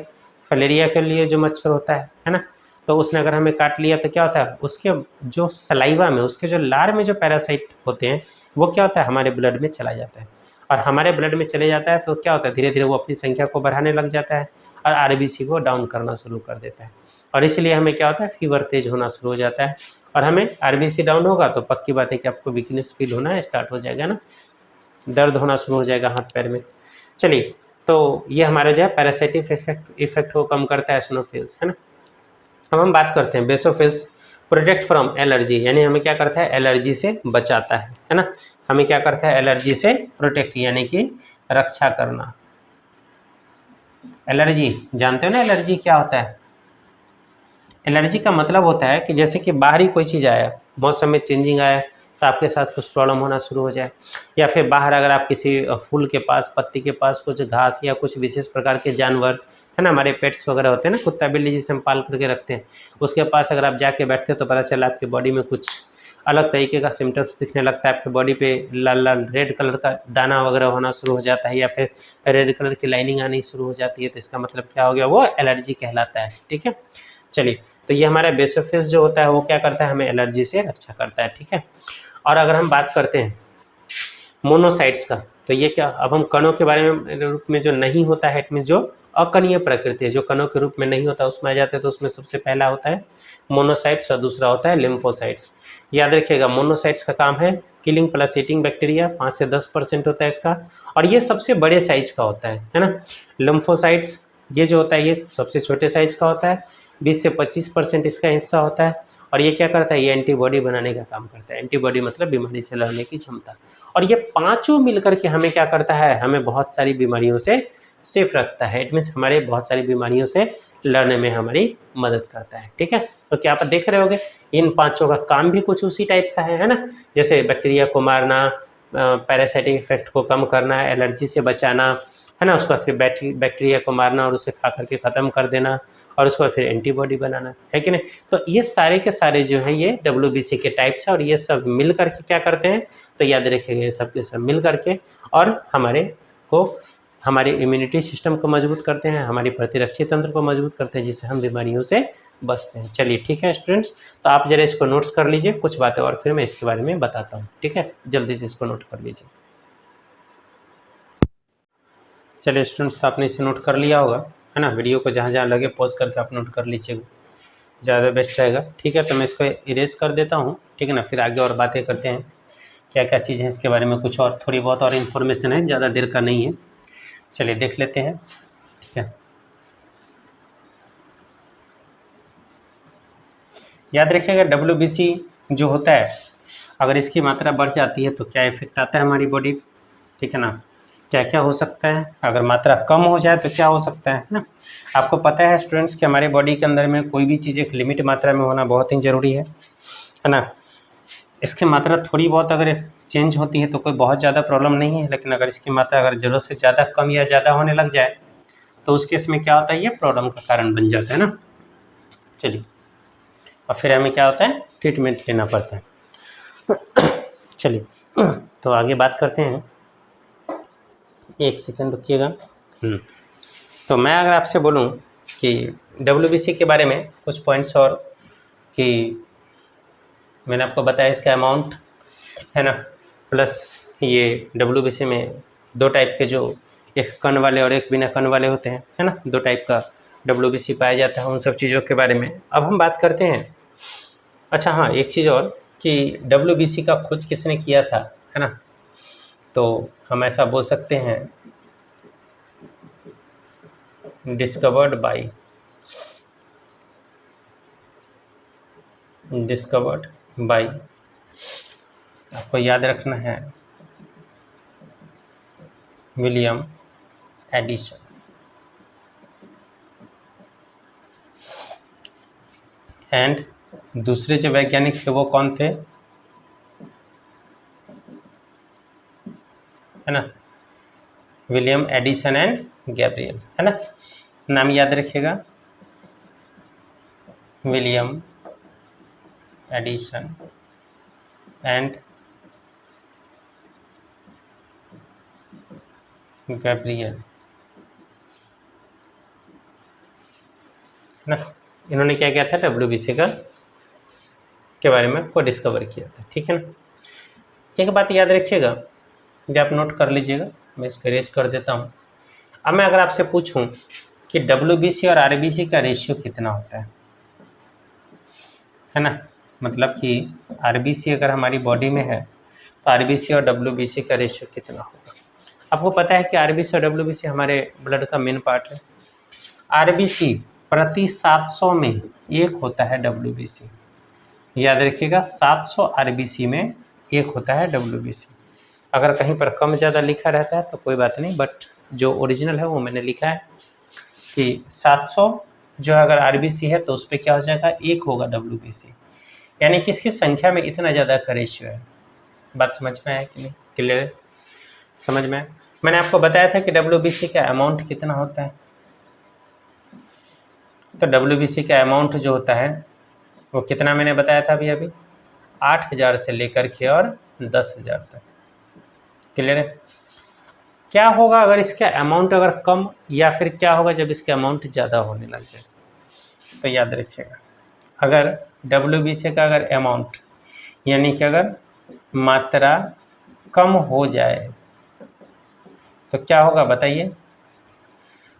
फलेरिया के लिए जो मच्छर होता है ना, तो उसने अगर हमें काट लिया तो क्या होता है, उसके जो सलाइवा में, उसके जो लार में जो पैरासाइट होते हैं वो क्या होता है, हमारे ब्लड में चला जाता है। और हमारे ब्लड में चले जाता है तो क्या होता है, धीरे धीरे वो अपनी संख्या को बढ़ाने लग जाता है और RBC को डाउन करना शुरू कर देता है। और इसलिए हमें क्या होता है, फीवर तेज होना शुरू हो जाता है। और हमें RBC डाउन होगा तो पक्की बात है कि आपको वीकनेस फील होना स्टार्ट हो जाएगा ना, दर्द होना शुरू हो जाएगा हाथ पैर में। चलिए तो ये हमारा जो है पैरासाइटिक इफेक्ट को कम करता है एसिनोफिल्स, है ना। अब हम बात करते हैं बेसोफिल्स, प्रोटेक्ट फ्रॉम एलर्जी, यानी हमें क्या करता है, एलर्जी से बचाता है ना। हमें क्या करता है, एलर्जी से प्रोटेक्ट यानी कि रक्षा करना। एलर्जी जानते हो ना, एलर्जी क्या होता है, एलर्जी का मतलब होता है कि जैसे कि बाहरी कोई चीज़ आया, मौसम में चेंजिंग आया तो आपके साथ कुछ प्रॉब्लम होना शुरू हो जाए, या फिर बाहर अगर आप किसी फूल के पास, पत्ती के पास कुछ घास या कुछ विशेष प्रकार के जानवर, है ना, हमारे पेट्स वगैरह होते हैं ना, कुत्ता बिल्ली जिसे हम पाल करके रखते हैं, उसके पास अगर आप जाके बैठते हैं तो पता चला आपकी बॉडी में कुछ अलग तरीके का सिम्टम्स दिखने लगता है, आपकी बॉडी पे लाल लाल रेड कलर का दाना वगैरह होना शुरू हो जाता है, या फिर रेड कलर की लाइनिंग आनी शुरू हो जाती है, तो इसका मतलब क्या हो गया, वो एलर्जी कहलाता है, ठीक है। चलिए तो ये हमारा बेसोफिल्स जो होता है वो क्या करता है, हमें एलर्जी से रक्षा करता है, ठीक है। और अगर हम बात करते हैं मोनोसाइट्स का, तो ये क्या, अब हम कणों के बारे में रूप में जो नहीं होता है, इट मीन जो अकणीय प्रकृति है, जो कणों के रूप में नहीं होता उसमें आ जाते हैं, तो उसमें सबसे पहला होता है मोनोसाइट्स और दूसरा होता है लिम्फोसाइट्स। याद रखिएगा मोनोसाइट्स का काम है किलिंग प्लस ईटिंग बैक्टीरिया, 5 से 10% होता है इसका, और ये सबसे बड़े साइज का होता है ना। लिम्फोसाइट्स ये जो होता है ये सबसे छोटे साइज का होता है, 20 से 25% इसका हिस्सा होता है, और ये क्या करता है, ये एंटीबॉडी बनाने का काम करता है। एंटीबॉडी मतलब बीमारी से लड़ने की क्षमता। और ये पांचों मिलकर के हमें क्या करता है, हमें बहुत सारी बीमारियों से सेफ रखता है, इट मीन्स हमारे बहुत सारी बीमारियों से लड़ने में हमारी मदद करता है, ठीक है। तो क्या आप देख रहे होगे इन पांचों का काम भी कुछ उसी टाइप का है ना, जैसे बैक्टीरिया को मारना, पैरासाइटिक इफेक्ट को कम करना, एलर्जी से बचाना, है ना, उसके बाद फिर बैक्टीरिया को मारना और उसे खा करके ख़त्म कर देना, और उसके बाद फिर एंटीबॉडी बनाना, है कि नहीं। तो ये सारे के सारे जो हैं ये WBC के टाइप्स है, और ये सब मिल करके क्या करते हैं, तो याद रखिएगा ये सब के सब मिल करके और हमारे इम्यूनिटी सिस्टम को मजबूत करते हैं, हमारी प्रतिरक्षी तंत्र को मजबूत करते हैं, जिससे हम बीमारियों से बचते हैं। चलिए ठीक है स्टूडेंट्स, तो आप जरा इसको नोट्स कर लीजिए, कुछ बातें और फिर मैं इसके बारे में बताता हूँ, ठीक है, जल्दी से इसको नोट कर लीजिए। चलिए स्टूडेंट्स, तो आपने इसे नोट कर लिया होगा। है ना। वीडियो को जहाँ जहाँ लगे पॉज करके आप नोट कर लीजिएगा, ज़्यादा बेस्ट रहेगा। ठीक है, तो मैं इसको इरेज कर देता हूँ, ठीक है ना। फिर आगे और बातें करते हैं, क्या क्या चीज़ें हैं इसके बारे में, कुछ और थोड़ी बहुत और इन्फॉर्मेशन है, ज़्यादा देर का नहीं है। चलिए देख लेते हैं, ठीक है। याद रखिएगा WBC जो होता है, अगर इसकी मात्रा बढ़ जाती है तो क्या इफेक्ट आता है हमारी बॉडी, ठीक है ना। क्या क्या हो सकता है, अगर मात्रा कम हो जाए तो क्या हो सकता है ना। आपको पता है स्टूडेंट्स कि हमारे बॉडी के अंदर में कोई भी चीज़ एक लिमिट मात्रा में होना बहुत ही ज़रूरी है ना। इसकी मात्रा थोड़ी बहुत अगर चेंज होती है तो कोई बहुत ज़्यादा प्रॉब्लम नहीं है, लेकिन अगर इसकी मात्रा अगर ज़रूरत से ज़्यादा कम या ज़्यादा होने लग जाए तो उस केस में क्या होता है, ये प्रॉब्लम का कारण बन जाता है ना। चलिए, और फिर हमें क्या होता है, ट्रीटमेंट लेना पड़ता है। चलिए तो आगे बात करते हैं, एक सेकंड रुकिएगा। तो मैं अगर आपसे बोलूं कि WBC के बारे में कुछ पॉइंट्स, और कि मैंने आपको बताया इसका अमाउंट है ना, प्लस ये WBC में दो टाइप के, जो एक कण वाले और एक बिना कण वाले होते हैं, है ना। दो टाइप का WBC पाया जाता है, उन सब चीज़ों के बारे में अब हम बात करते हैं। अच्छा हाँ, एक चीज़ और कि WBC का खोज किसने किया था, है ना। तो हम ऐसा बोल सकते हैं, डिस्कवर्ड बाय आपको याद रखना है, विलियम एडिसन। एंड दूसरे जो वैज्ञानिक थे वो कौन थे, है ना, विलियम एडिसन एंड गैब्रियल, है ना। नाम याद रखिएगा, विलियम एडिसन एंड गैब्रियल, है ना। इन्होंने क्या किया था, WBC के बारे में को डिस्कवर किया था, ठीक है ना। एक बात याद रखिएगा, जो आप नोट कर लीजिएगा, मैं इसको इरेज कर देता हूँ। अब मैं अगर आपसे पूछूं कि WBC और RBC का रेशियो कितना होता है ना, मतलब कि RBC अगर हमारी बॉडी में है तो RBC और WBC का रेशियो कितना होगा। आपको पता है कि RBC और WBC हमारे ब्लड का मेन पार्ट है। RBC प्रति 700 में एक होता है WBC, याद रखिएगा 700 RBC में एक होता है WBC। अगर कहीं पर कम ज़्यादा लिखा रहता है तो कोई बात नहीं, बट जो ओरिजिनल है वो मैंने लिखा है कि 700 जो अगर RBC है तो उस पर क्या हो जाएगा, एक होगा WBC, यानी कि इसकी संख्या में इतना ज़्यादा का रेशियो है। बात समझ में आया कि नहीं, क्लियर समझ में? मैंने आपको बताया था कि WBC का अमाउंट कितना होता है, तो WBC का अमाउंट जो होता है वो कितना मैंने बताया था अभी 8000 से लेकर के और 10,000 तक, क्लियर है। क्या होगा अगर इसका अमाउंट अगर कम, या फिर क्या होगा जब इसका अमाउंट ज़्यादा होने लग जाए, तो याद रखिएगा अगर WBC का अगर अमाउंट यानी कि अगर मात्रा कम हो जाए तो क्या होगा बताइए।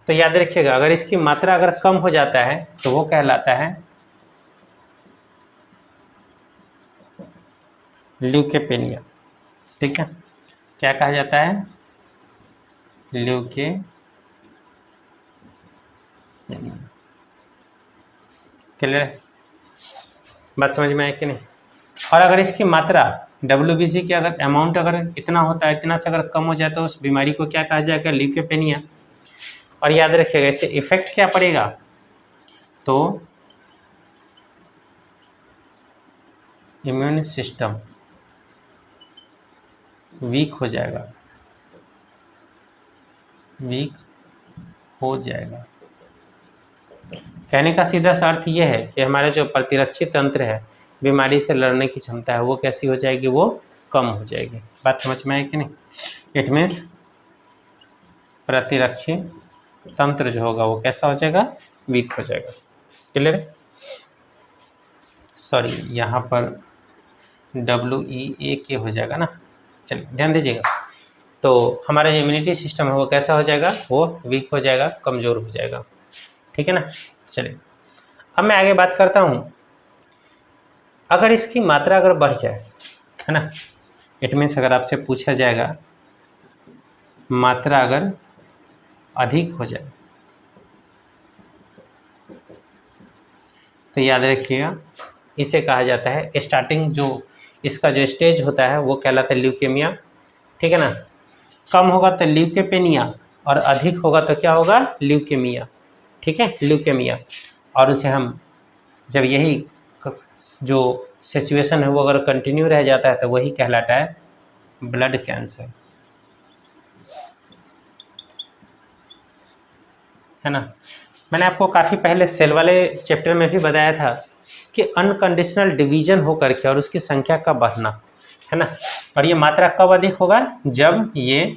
तो याद रखिएगा अगर इसकी मात्रा अगर कम हो जाता है तो वो कहलाता है ल्यूकेपेनिया, ठीक है। क्या कहा जाता है, ल्यूकेपेनिया, क्लियर है, बात समझ में आए कि नहीं। और अगर इसकी मात्रा WBC की अगर अमाउंट अगर इतना होता है, इतना से अगर कम हो जाए तो उस बीमारी को क्या कहा जाएगा, ल्यूकेपेनिया। और याद रखिएगा इससे इफेक्ट क्या पड़ेगा, तो इम्यून सिस्टम वीक हो जाएगा, वीक हो जाएगा। कहने का सीधा सा अर्थ ये है कि हमारा जो प्रतिरक्षी तंत्र है, बीमारी से लड़ने की क्षमता है, वो कैसी हो जाएगी, वो कम हो जाएगी। बात समझ में आई कि नहीं। इट मीन्स प्रतिरक्षी तंत्र जो होगा वो कैसा हो जाएगा, वीक हो जाएगा, क्लियर है। सॉरी यहाँ पर WEAK हो जाएगा ना, चलिए ध्यान दीजिएगा। तो हमारा जो इम्यूनिटी सिस्टम है वो कैसा हो जाएगा, वो वीक हो जाएगा, कमज़ोर हो जाएगा। ठीक है ना। चलिए अब मैं आगे बात करता हूँ, अगर इसकी मात्रा अगर बढ़ जाए, है ना, इट मीन्स अगर आपसे पूछा जाएगा मात्रा अगर अधिक हो जाए तो याद रखिएगा इसे कहा जाता है स्टार्टिंग, जो इसका जो स्टेज होता है वो कहलाता है ल्यूकेमिया, ठीक है ना। कम होगा तो ल्यूकेपेनिया और अधिक होगा तो क्या होगा, ल्यूकेमिया, ठीक है, ल्यूकेमिया। और उसे हम जब यही जो सिचुएशन है वो अगर कंटिन्यू रह जाता है तो वही कहलाता है ब्लड कैंसर, है ना। मैंने आपको काफ़ी पहले सेल वाले चैप्टर में भी बताया था कि अनकंडीशनल डिवीजन हो करके और उसकी संख्या का बढ़ना, है ना। और ये मात्रा कब अधिक होगा, जब ये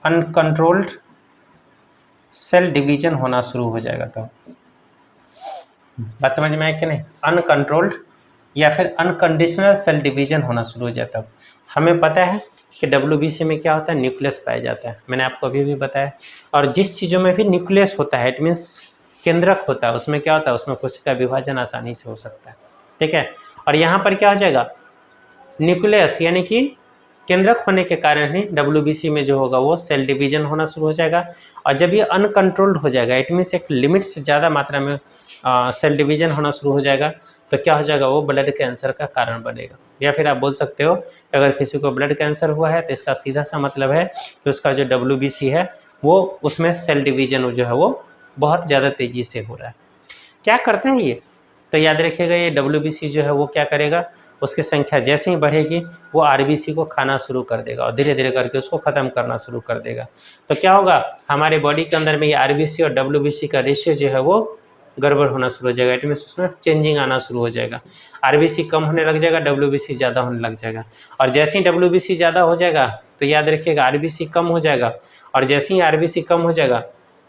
अनकंट्रोल्ड सेल डिवीजन होना शुरू हो जाएगा। तो बात समझ में आया कि नहीं, अनकंट्रोल्ड या फिर अनकंडीशनल सेल डिवीजन होना शुरू हो जाता है। हमें पता है कि WBC में क्या होता है, न्यूक्लियस पाया जाता है, मैंने आपको अभी भी बताया। और जिस चीज़ों में भी न्यूक्लियस होता है, इट मीन्स केंद्रक होता है, उसमें क्या होता है, उसमें कोशिका विभाजन आसानी से हो सकता है, ठीक है। और यहाँ पर क्या हो जाएगा, न्यूक्लियस यानी कि केंद्रक होने के कारण ही WBC में जो होगा वो सेल डिवीजन होना शुरू हो जाएगा। और जब ये अनकंट्रोल्ड हो जाएगा, इट मीन्स एक लिमिट से ज़्यादा मात्रा में सेल डिवीजन होना शुरू हो जाएगा, तो क्या हो जाएगा, वो ब्लड कैंसर का कारण बनेगा। या फिर आप बोल सकते हो कि अगर किसी को ब्लड कैंसर हुआ है तो इसका सीधा सा मतलब है कि उसका जो WBC है वो उसमें सेल डिवीजन जो है वो बहुत ज़्यादा तेज़ी से हो रहा है। क्या करता है ये, तो याद रखिएगा ये WBC जो है वो क्या करेगा, उसकी संख्या जैसे ही बढ़ेगी वो RBC को खाना शुरू कर देगा और धीरे धीरे करके उसको ख़त्म करना शुरू कर देगा। तो क्या होगा, हमारे बॉडी के अंदर में ये RBC और WBC का रेशियो जो है वो गड़बड़ होना शुरू हो जाएगा, इट मीन्स उसमें चेंजिंग आना शुरू हो जाएगा। RBC कम होने लग जाएगा, WBC ज़्यादा होने लग जाएगा। और जैसे ही WBC ज़्यादा हो जाएगा तो याद रखिएगा RBC कम हो जाएगा, और जैसे ही RBC कम हो जाएगा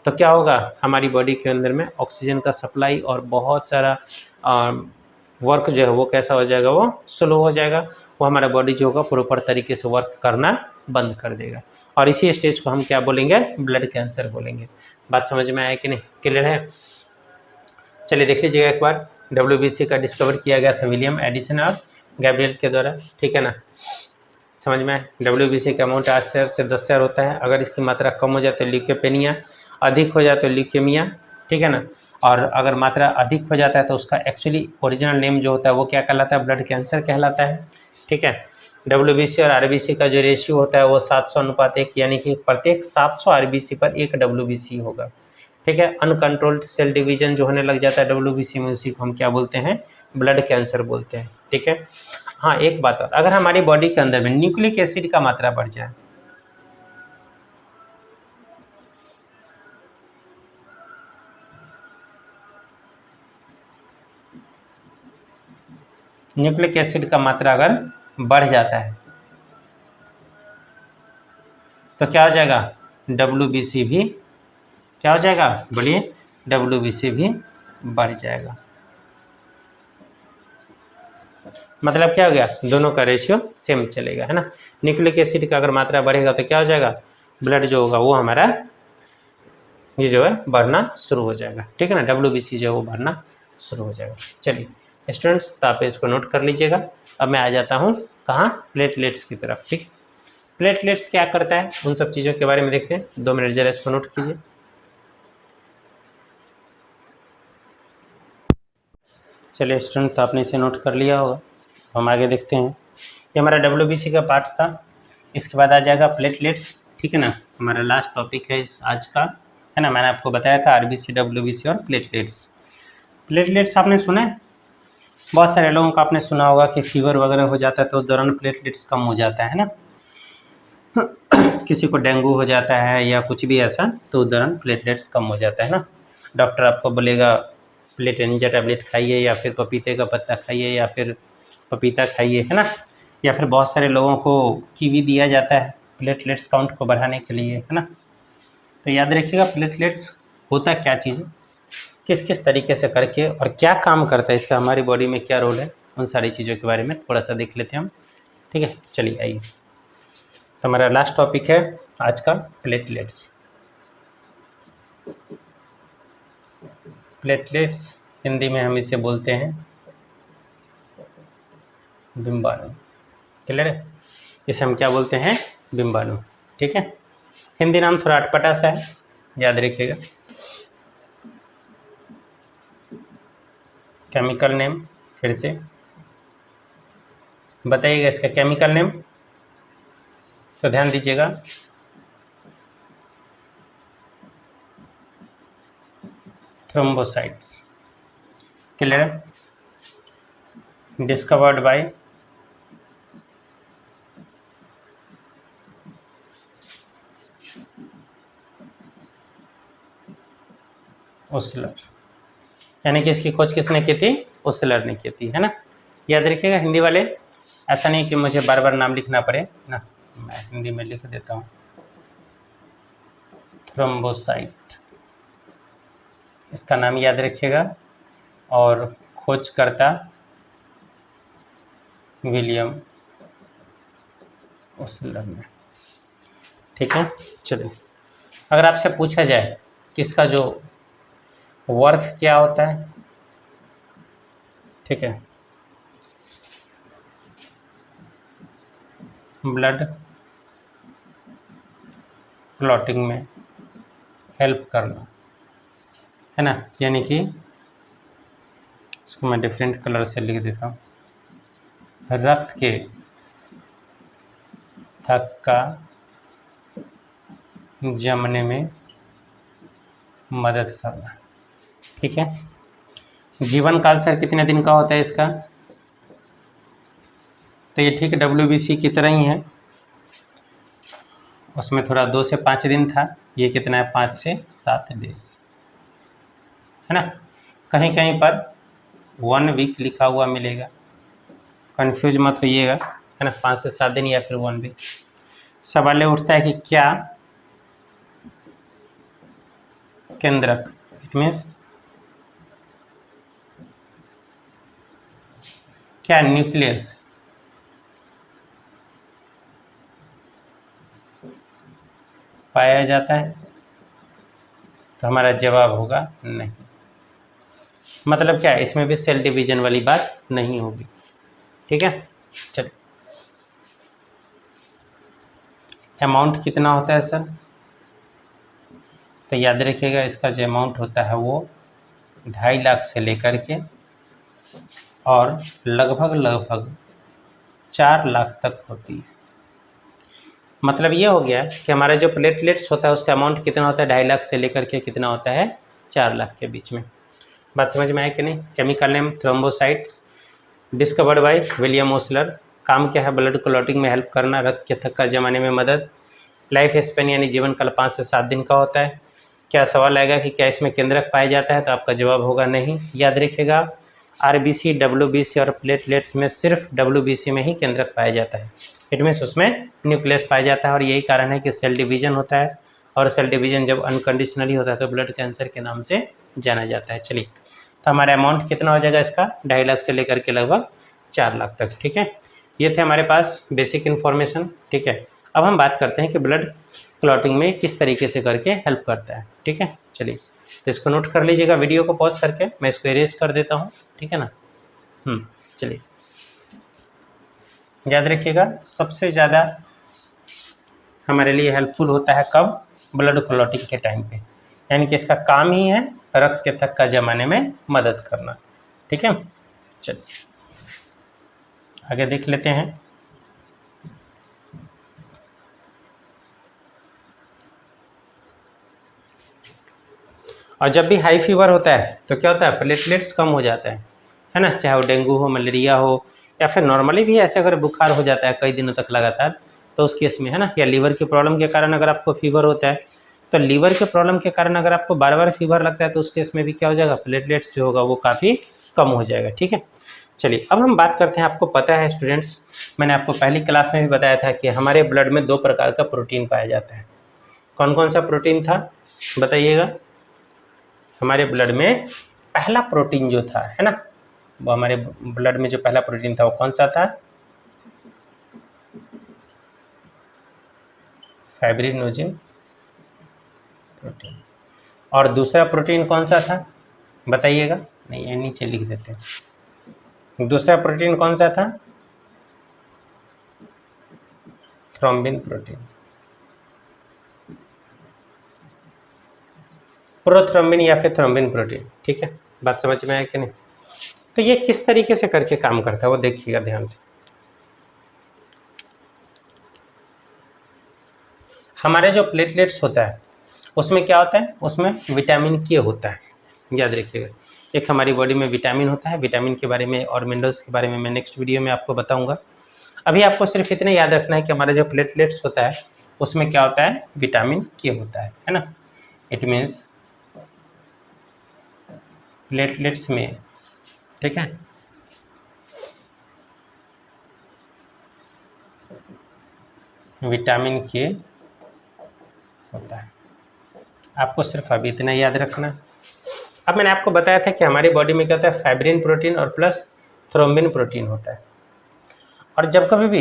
तो क्या होगा, हमारी बॉडी के अंदर में ऑक्सीजन का सप्लाई और बहुत सारा वर्क जो है वो कैसा हो जाएगा, वो स्लो हो जाएगा, वो हमारा बॉडी जो होगा प्रॉपर तरीके से वर्क करना बंद कर देगा। और इसी स्टेज को हम क्या बोलेंगे, ब्लड कैंसर बोलेंगे। बात समझ में आया कि नहीं, क्लियर है। चलिए देख लीजिएगा एक बार, WBC का डिस्कवर किया गया था विलियम एडिसन और गैब्रियल के द्वारा, ठीक है ना। समझ में, WBC का अमाउंट 8 से 10,000 होता है। अगर इसकी मात्रा कम हो जाए तो ल्यूकेपेनिया, अधिक हो जाए तो ल्यूकेमिया, ठीक है ना। और अगर मात्रा अधिक हो जाता है तो उसका एक्चुअली ओरिजिनल नेम जो होता है वो क्या कहलाता है, ब्लड कैंसर कहलाता है, ठीक है। WBC और RBC का जो रेशियो होता है वो 700:1, यानी कि प्रत्येक 700 RBC पर 1 WBC होगा, ठीक है। अनकंट्रोल्ड सेल डिवीजन जो होने लग जाता है WBC में, उसी को हम क्या बोलते हैं, ब्लड कैंसर बोलते हैं, ठीक है। हाँ एक बात और, अगर हमारी बॉडी के अंदर में न्यूक्लिक एसिड का मात्रा बढ़ जाए, न्यूक्लिक एसिड का मात्रा अगर बढ़ जाता है तो क्या हो जाएगा, WBC भी क्या हो जाएगा, बोलिए, WBC भी बढ़ जाएगा। मतलब क्या हो गया, दोनों का रेशियो सेम चलेगा, है ना। न्यूक्लिक एसिड का अगर मात्रा बढ़ेगा तो क्या हो जाएगा, ब्लड जो होगा वो हमारा ये जो है बढ़ना शुरू हो जाएगा, ठीक है ना। WBC जो है वो बढ़ना शुरू हो जाएगा। चलिए स्टूडेंट्स, तो आप इसको नोट कर लीजिएगा। अब मैं आ जाता हूँ कहाँ, प्लेटलेट्स की तरफ, ठीक है। प्लेटलेट्स क्या करता है, उन सब चीज़ों के बारे में देखते हैं। 2 मिनट जरा इसको नोट कीजिए। चलिए स्टूडेंट, तो आपने इसे नोट कर लिया होगा, हम आगे देखते हैं। ये हमारा WBC का पार्ट था, इसके बाद आ जाएगा प्लेटलेट्स, ठीक है ना। हमारा लास्ट टॉपिक है इस आज का, है ना। मैंने आपको बताया था RBC, WBC और प्लेटलेट्स। प्लेटलेट्स आपने सुना है, बहुत सारे लोगों का आपने सुना होगा कि फीवर वगैरह हो जाता है तो उस दौरान प्लेटलेट्स कम हो जाता है ना। किसी को डेंगू हो जाता है या कुछ भी ऐसा, तो उस दौरान प्लेटलेट्स कम हो जाता है ना। डॉक्टर आपको बोलेगा प्लेटेनिजा टैबलेट खाइए, या फिर पपीते का पत्ता खाइए, या फिर पपीता खाइए, है ना। या फिर बहुत सारे लोगों को कीवी दिया जाता है प्लेटलेट्स काउंट को बढ़ाने के लिए, है ना। तो याद रखिएगा प्लेटलेट्स होता क्या चीज़ है, किस किस तरीके से करके और क्या काम करता है, इसका हमारी बॉडी में क्या रोल है, उन सारी चीज़ों के बारे में थोड़ा सा देख लेते हैं हम, ठीक है। चलिए आइए, तो हमारा लास्ट टॉपिक है आज का प्लेटलेट्स। प्लेटलेट्स, हिंदी में हम इसे बोलते हैं बिंबाणु। क्लियर है? इसे हम क्या बोलते हैं? बिंबाणु। ठीक है, हिंदी नाम थोड़ा अटपटा सा है, याद रखिएगा। केमिकल नेम फिर से बताइएगा इसका केमिकल नेम, तो ध्यान दीजिएगा। थ्रोम्बोसाइट्स। क्लियर है? डिस्कवर्ड बाय ओस्लर, यानी कि इसकी खोज किसने की थी? ओस्लर ने की थी, है ना। याद रखिएगा हिंदी वाले, ऐसा नहीं कि मुझे बार बार नाम लिखना पड़े ना, मैं हिंदी में लिख देता हूँ। थ्रोम्बोसाइट, इसका नाम याद रखिएगा, और खोजकर्ता विलियम ओस्लर ने। ठीक है, चलिए, अगर आपसे पूछा जाए कि इसका जो वर्क क्या होता है, ठीक है, ब्लड क्लॉटिंग में हेल्प करना, है ना, यानी कि इसको मैं डिफरेंट कलर से लिख देता हूँ, रक्त के थक्का जमने में मदद करना। ठीक है, जीवन काल सर कितने दिन का होता है इसका? तो ये ठीक WBC की तरह ही है, उसमें थोड़ा 2 से 5 दिन था, ये कितना है? 5 से 7 डेज, है ना। कहीं कहीं पर 1 वीक लिखा हुआ मिलेगा, कंफ्यूज मत होइएगा, है ना, 5 से 7 दिन या फिर 1 वीक। सवाल उठता है कि क्या केंद्रक, इट मीन्स क्या न्यूक्लियस पाया जाता है? तो हमारा जवाब होगा नहीं। मतलब क्या, इसमें भी सेल डिवीजन वाली बात नहीं होगी। ठीक है, चलिए, अमाउंट कितना होता है सर? तो याद रखिएगा इसका जो अमाउंट होता है वो 2.5 लाख से लेकर के और लगभग लगभग 4 लाख तक होती है। मतलब ये हो गया कि हमारा जो प्लेटलेट्स होता है उसका अमाउंट कितना होता है? 2.5 लाख से लेकर के कितना होता है? 4 लाख के बीच में। बात समझ में आया कि नहीं? Chemical name thrombocytes, discovered by William Osler. काम क्या है? ब्लड क्लॉटिंग में हेल्प करना, रक्त के थक्का जमाने में मदद। लाइफ स्पेन यानी जीवन काल 5 से 7 दिन का होता है। क्या सवाल आएगा कि क्या इसमें केंद्रक पाया जाता है? तो आपका जवाब होगा नहीं। याद रखिएगा RBC, WBC और प्लेटलेट्स में सिर्फ WBC में ही केंद्रक पाया जाता है, इट मीन्स उसमें न्यूक्लियस पाया जाता है, और यही कारण है कि सेल डिवीजन होता है, और सेल डिवीजन जब अनकंडीशनली होता है तो ब्लड कैंसर के नाम से जाना जाता है। चलिए, तो हमारा अमाउंट कितना हो जाएगा इसका? 2.5 लाख से लेकर के लगभग 4 लाख तक। ठीक है, ये थे हमारे पास बेसिक इन्फॉर्मेशन। ठीक है, अब हम बात करते हैं कि ब्लड क्लॉटिंग में किस तरीके से करके हेल्प करता है। ठीक है, चलिए, तो इसको नोट कर लीजिएगा, वीडियो को पॉज करके मैं इसको इरेज कर देता हूँ। ठीक है ना। चलिए, याद रखिएगा सबसे ज़्यादा हमारे लिए हेल्पफुल होता है कब? ब्लड क्लॉटिंग के टाइम पे, यानी कि इसका काम ही है रक्त के थक्का जमाने में मदद करना। ठीक है, चलिए आगे देख लेते हैं। और जब भी हाई फीवर होता है तो क्या होता है? प्लेटलेट्स कम हो जाता है ना, चाहे वो डेंगू हो, मलेरिया हो, या फिर नॉर्मली भी ऐसे अगर बुखार हो जाता है कई दिनों तक लगातार, तो उस केस में, है ना, या लीवर की प्रॉब्लम के कारण अगर आपको फीवर होता है, तो लीवर के प्रॉब्लम के कारण अगर आपको बार बार फीवर लगता है तो उस केस में भी क्या हो जाएगा? प्लेटलेट्स जो होगा वो काफ़ी कम हो जाएगा। ठीक है, चलिए अब हम बात करते हैं। आपको पता है स्टूडेंट्स, मैंने आपको पहली क्लास में भी बताया था कि हमारे ब्लड में 2 प्रकार का प्रोटीन पाया जाता है। कौन कौन सा प्रोटीन था बताइएगा? हमारे ब्लड में पहला प्रोटीन जो था, है ना, वो हमारे ब्लड में जो पहला प्रोटीन था वो कौन सा था? Fibrinogen protein. और दूसरा प्रोटीन कौन सा था बताइएगा? नहीं, ये नीचे लिख देते हैं। दूसरा प्रोटीन कौन सा था? थ्रोम्बिन प्रोटीन, प्रोथ्रोम्बिन या फिर थ्रोम्बिन प्रोटीन। ठीक है, बात समझ में आया कि नहीं? तो ये किस तरीके से करके काम करता है वो देखिएगा ध्यान से। हमारे जो प्लेटलेट्स होता है उसमें क्या होता है? उसमें विटामिन के होता है, याद रखिएगा। एक हमारी बॉडी में विटामिन होता है, विटामिन के बारे में और मिनरल्स के बारे में मैं नेक्स्ट वीडियो में आपको बताऊंगा। अभी आपको सिर्फ इतना याद रखना है कि हमारा जो प्लेटलेट्स होता है उसमें क्या होता है? विटामिन के होता है ना। इट मीन्स प्लेटलेट्स में, ठीक है, विटामिन के होता है। आपको सिर्फ अभी इतना याद रखना। अब मैंने आपको बताया था कि हमारी बॉडी में क्या होता है? फाइब्रिन प्रोटीन और प्लस थ्रोम्बिन प्रोटीन होता है। और जब कभी भी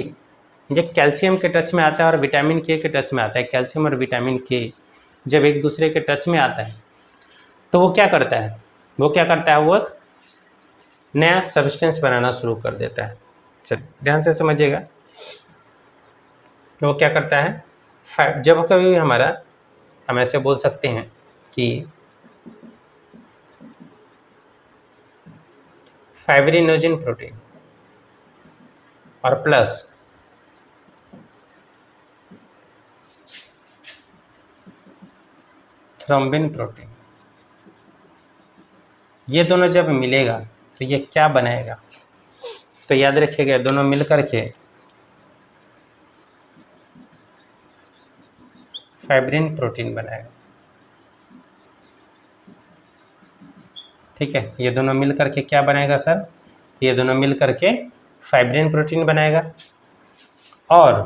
ये कैल्शियम के टच में आता है और विटामिन के टच में आता है, कैल्शियम और विटामिन के जब एक दूसरे के टच में आता है तो वो क्या करता है? वो नया सब्सटेंस बनाना शुरू कर देता है। चलिए ध्यान से समझिएगा। वो क्या करता है? जब कभी भी हम ऐसे बोल सकते हैं कि फाइब्रिनोजिन प्रोटीन और प्लस थ्रोम्बिन प्रोटीन, ये दोनों जब मिलेगा तो ये क्या बनाएगा? तो याद रखिएगा, दोनों मिलकर के फाइब्रिन प्रोटीन बनाएगा। ठीक है, ये दोनों मिलकर के क्या बनाएगा सर? ये दोनों मिलकर के फाइब्रिन प्रोटीन बनाएगा। और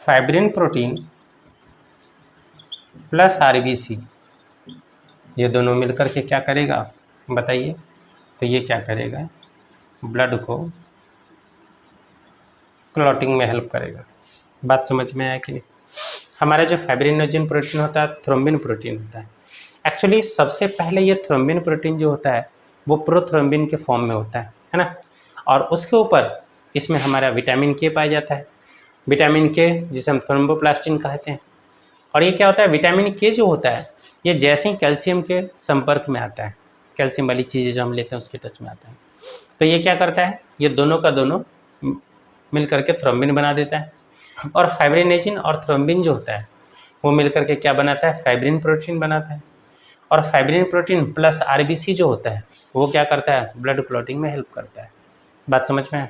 फाइब्रिन प्रोटीन प्लस आरबीसी, ये दोनों मिलकर के क्या करेगा बताइए? तो ये क्या करेगा? ब्लड को क्लॉटिंग में हेल्प करेगा। बात समझ में आया कि नहीं? हमारा जो फाइब्रिनोजिन प्रोटीन होता है, थ्रोम्बिन प्रोटीन होता है। एक्चुअली सबसे पहले ये थ्रोम्बिन प्रोटीन जो होता है वो प्रोथ्रोम्बिन के फॉर्म में होता है ना। और उसके ऊपर इसमें हमारा विटामिन के पाया जाता है, विटामिन के जिसे हम थ्रोम्बोप्लास्टिन कहते हैं। और ये क्या होता है? विटामिन के जो होता है ये जैसे ही कैल्शियम के संपर्क में आता है, कैल्शियम वाली चीज़ें जो हम लेते हैं उसके टच में आता है, तो ये क्या करता है? ये दोनों का दोनों मिल करके थ्रोम्बिन बना देता है। और फाइब्रिनोजिन और थ्रोम्बिन जो होता है वो मिलकर के क्या बनाता है? फाइब्रिन प्रोटीन बनाता है। और फाइब्रिन प्रोटीन प्लस आरबीसी जो होता है वो क्या करता है? ब्लड क्लॉटिंग में हेल्प करता है। बात समझ में है?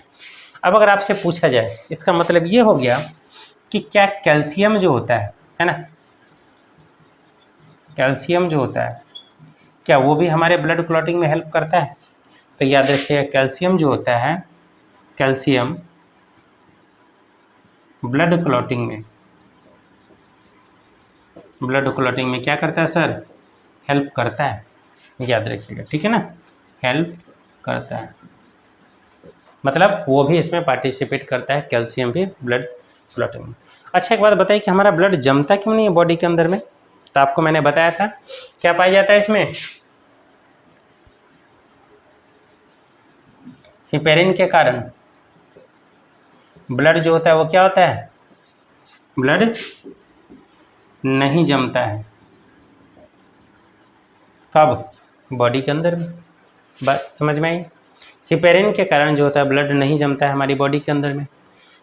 अब अगर आपसे पूछा जाए, इसका मतलब ये हो गया कि क्या कैल्शियम जो होता है ना, कैल्शियम जो होता है क्या वो भी हमारे ब्लड क्लॉटिंग में हेल्प करता है? तो याद रखिए, कैल्शियम जो होता है, कैल्शियम ब्लड क्लॉटिंग में क्या करता है सर? हेल्प करता है। याद रखिएगा, ठीक है ना, हेल्प करता है, मतलब वो भी इसमें पार्टिसिपेट करता है, कैल्शियम भी ब्लड क्लॉटिंग में। अच्छा एक बात बताइए कि हमारा ब्लड जमता क्यों नहीं है बॉडी के अंदर में? तो आपको मैंने बताया था क्या पाया जाता है इसमें? हिपेरिन के कारण ब्लड जो होता है वो क्या होता है? ब्लड नहीं जमता है। कब? बॉडी के अंदर में। बात समझ में आई? हिपेरिन के कारण जो होता है ब्लड नहीं जमता है हमारी बॉडी के अंदर में।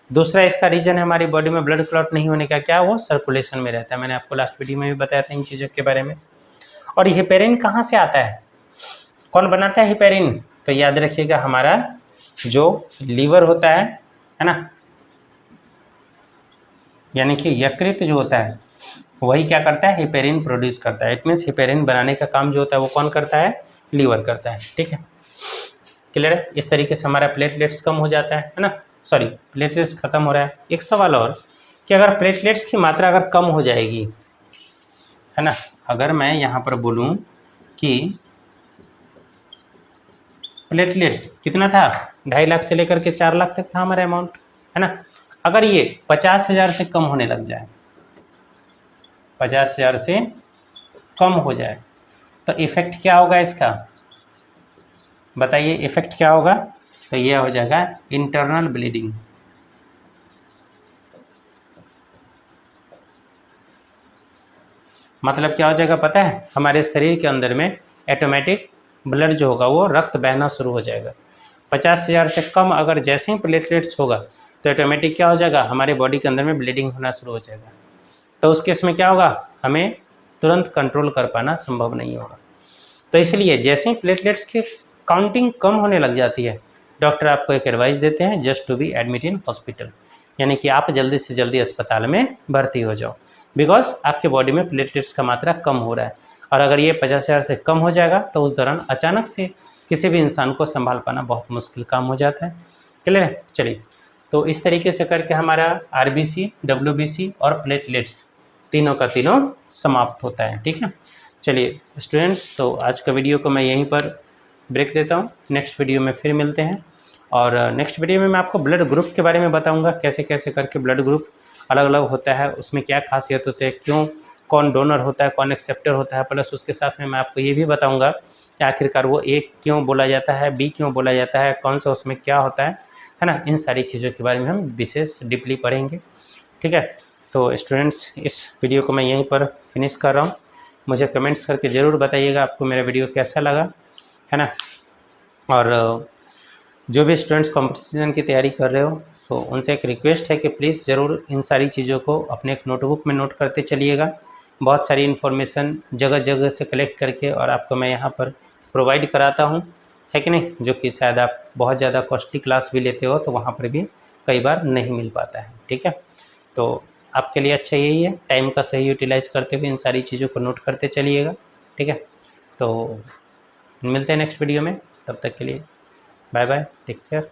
दूसरा इसका रीजन है हमारी बॉडी में ब्लड क्लॉट नहीं होने का, क्या? वो सर्कुलेशन में रहता है। मैंने आपको लास्ट वीडियो में भी बताया था इन चीज़ों के बारे में। और हिपेरिन कहाँ से आता है? कौन बनाता है हिपेरिन? तो याद रखिएगा, हमारा जो लीवर होता है ना, यानी कि यकृत जो होता है वही क्या करता है? हिपेरिन प्रोड्यूस करता है। इट मीन्स हिपेरिन बनाने का काम जो होता है वो कौन करता है? लीवर करता है। ठीक है, क्लियर है? इस तरीके से हमारा प्लेटलेट्स कम हो जाता है ना, सॉरी प्लेटलेट्स खत्म हो रहा है। एक सवाल और कि अगर प्लेटलेट्स की मात्रा अगर कम हो जाएगी, है ना, अगर मैं यहाँ पर बोलूँ कि प्लेटलेट्स कितना था? 2.5 लाख से लेकर के 4 लाख तक था हमारा अमाउंट, है ना। अगर ये 50,000 से कम होने लग जाए 50,000 से कम हो जाए तो इफ़ेक्ट क्या होगा इसका, बताइए इफ़ेक्ट क्या होगा। तो ये हो जाएगा इंटरनल ब्लीडिंग। मतलब क्या हो जाएगा पता है, हमारे शरीर के अंदर में ऑटोमेटिक ब्लड जो होगा वो रक्त बहना शुरू हो जाएगा। 50,000 से कम अगर जैसे ही प्लेटलेट्स होगा तो ऑटोमेटिक क्या हो जाएगा, हमारे बॉडी के अंदर में ब्लीडिंग होना शुरू हो जाएगा। तो उस केस में क्या होगा, हमें तुरंत कंट्रोल कर पाना संभव नहीं होगा। तो इसलिए जैसे ही प्लेटलेट्स की काउंटिंग कम होने लग जाती है, डॉक्टर आपको एक एडवाइस देते हैं just to be admit in hospital, यानी कि आप जल्दी से जल्दी अस्पताल में भर्ती हो जाओ, बिकॉज आपके बॉडी में प्लेटलेट्स का मात्रा कम हो रहा है। और अगर ये 50,000 से कम हो जाएगा तो उस दौरान अचानक से किसी भी इंसान को संभाल पाना बहुत मुश्किल काम हो जाता है। क्लियर है। चलिए, तो इस तरीके से करके हमारा आरबीसी, डब्ल्यूबीसी और प्लेटलेट्स तीनों का तीनों समाप्त होता है। ठीक है। चलिए स्टूडेंट्स, तो आज का वीडियो को मैं यहीं पर ब्रेक देता हूँ। नेक्स्ट वीडियो में फिर मिलते हैं, और नेक्स्ट वीडियो में मैं आपको ब्लड ग्रुप के बारे में बताऊँगा, कैसे कैसे करके ब्लड ग्रुप अलग अलग होता है, उसमें क्या खासियत होती है, क्यों कौन डोनर होता है, कौन एक्सेप्टर होता है, प्लस उसके साथ में मैं आपको ये भी बताऊँगा कि आखिरकार वो ए क्यों बोला जाता है, बी क्यों बोला जाता है, कौन सा उसमें क्या होता है ना। इन सारी चीज़ों के बारे में हम विशेष डीपली पढ़ेंगे। ठीक है। तो स्टूडेंट्स, इस वीडियो को मैं यहीं पर फिनिश कर रहा हूँ। मुझे कमेंट्स करके ज़रूर बताइएगा आपको मेरा वीडियो कैसा लगा, है ना। और जो भी स्टूडेंट्स कॉम्पिटिशन की तैयारी कर रहे हो, सो उनसे एक रिक्वेस्ट है कि प्लीज़ ज़रूर इन सारी चीज़ों को अपने एक नोटबुक में नोट करते चलिएगा। बहुत सारी इन्फॉर्मेशन जगह जगह से कलेक्ट करके और आपको मैं यहाँ पर प्रोवाइड कराता हूँ, है कि नहीं, जो कि शायद आप बहुत ज़्यादा कॉस्टली क्लास भी लेते हो तो वहाँ पर भी कई बार नहीं मिल पाता है। ठीक है। तो आपके लिए अच्छा यही है, टाइम का सही यूटिलाइज़ करते हुए इन सारी चीज़ों को नोट करते चलिएगा। ठीक है। तो मिलते हैं नेक्स्ट वीडियो में, तब तक के लिए बाय बाय, टेक केयर।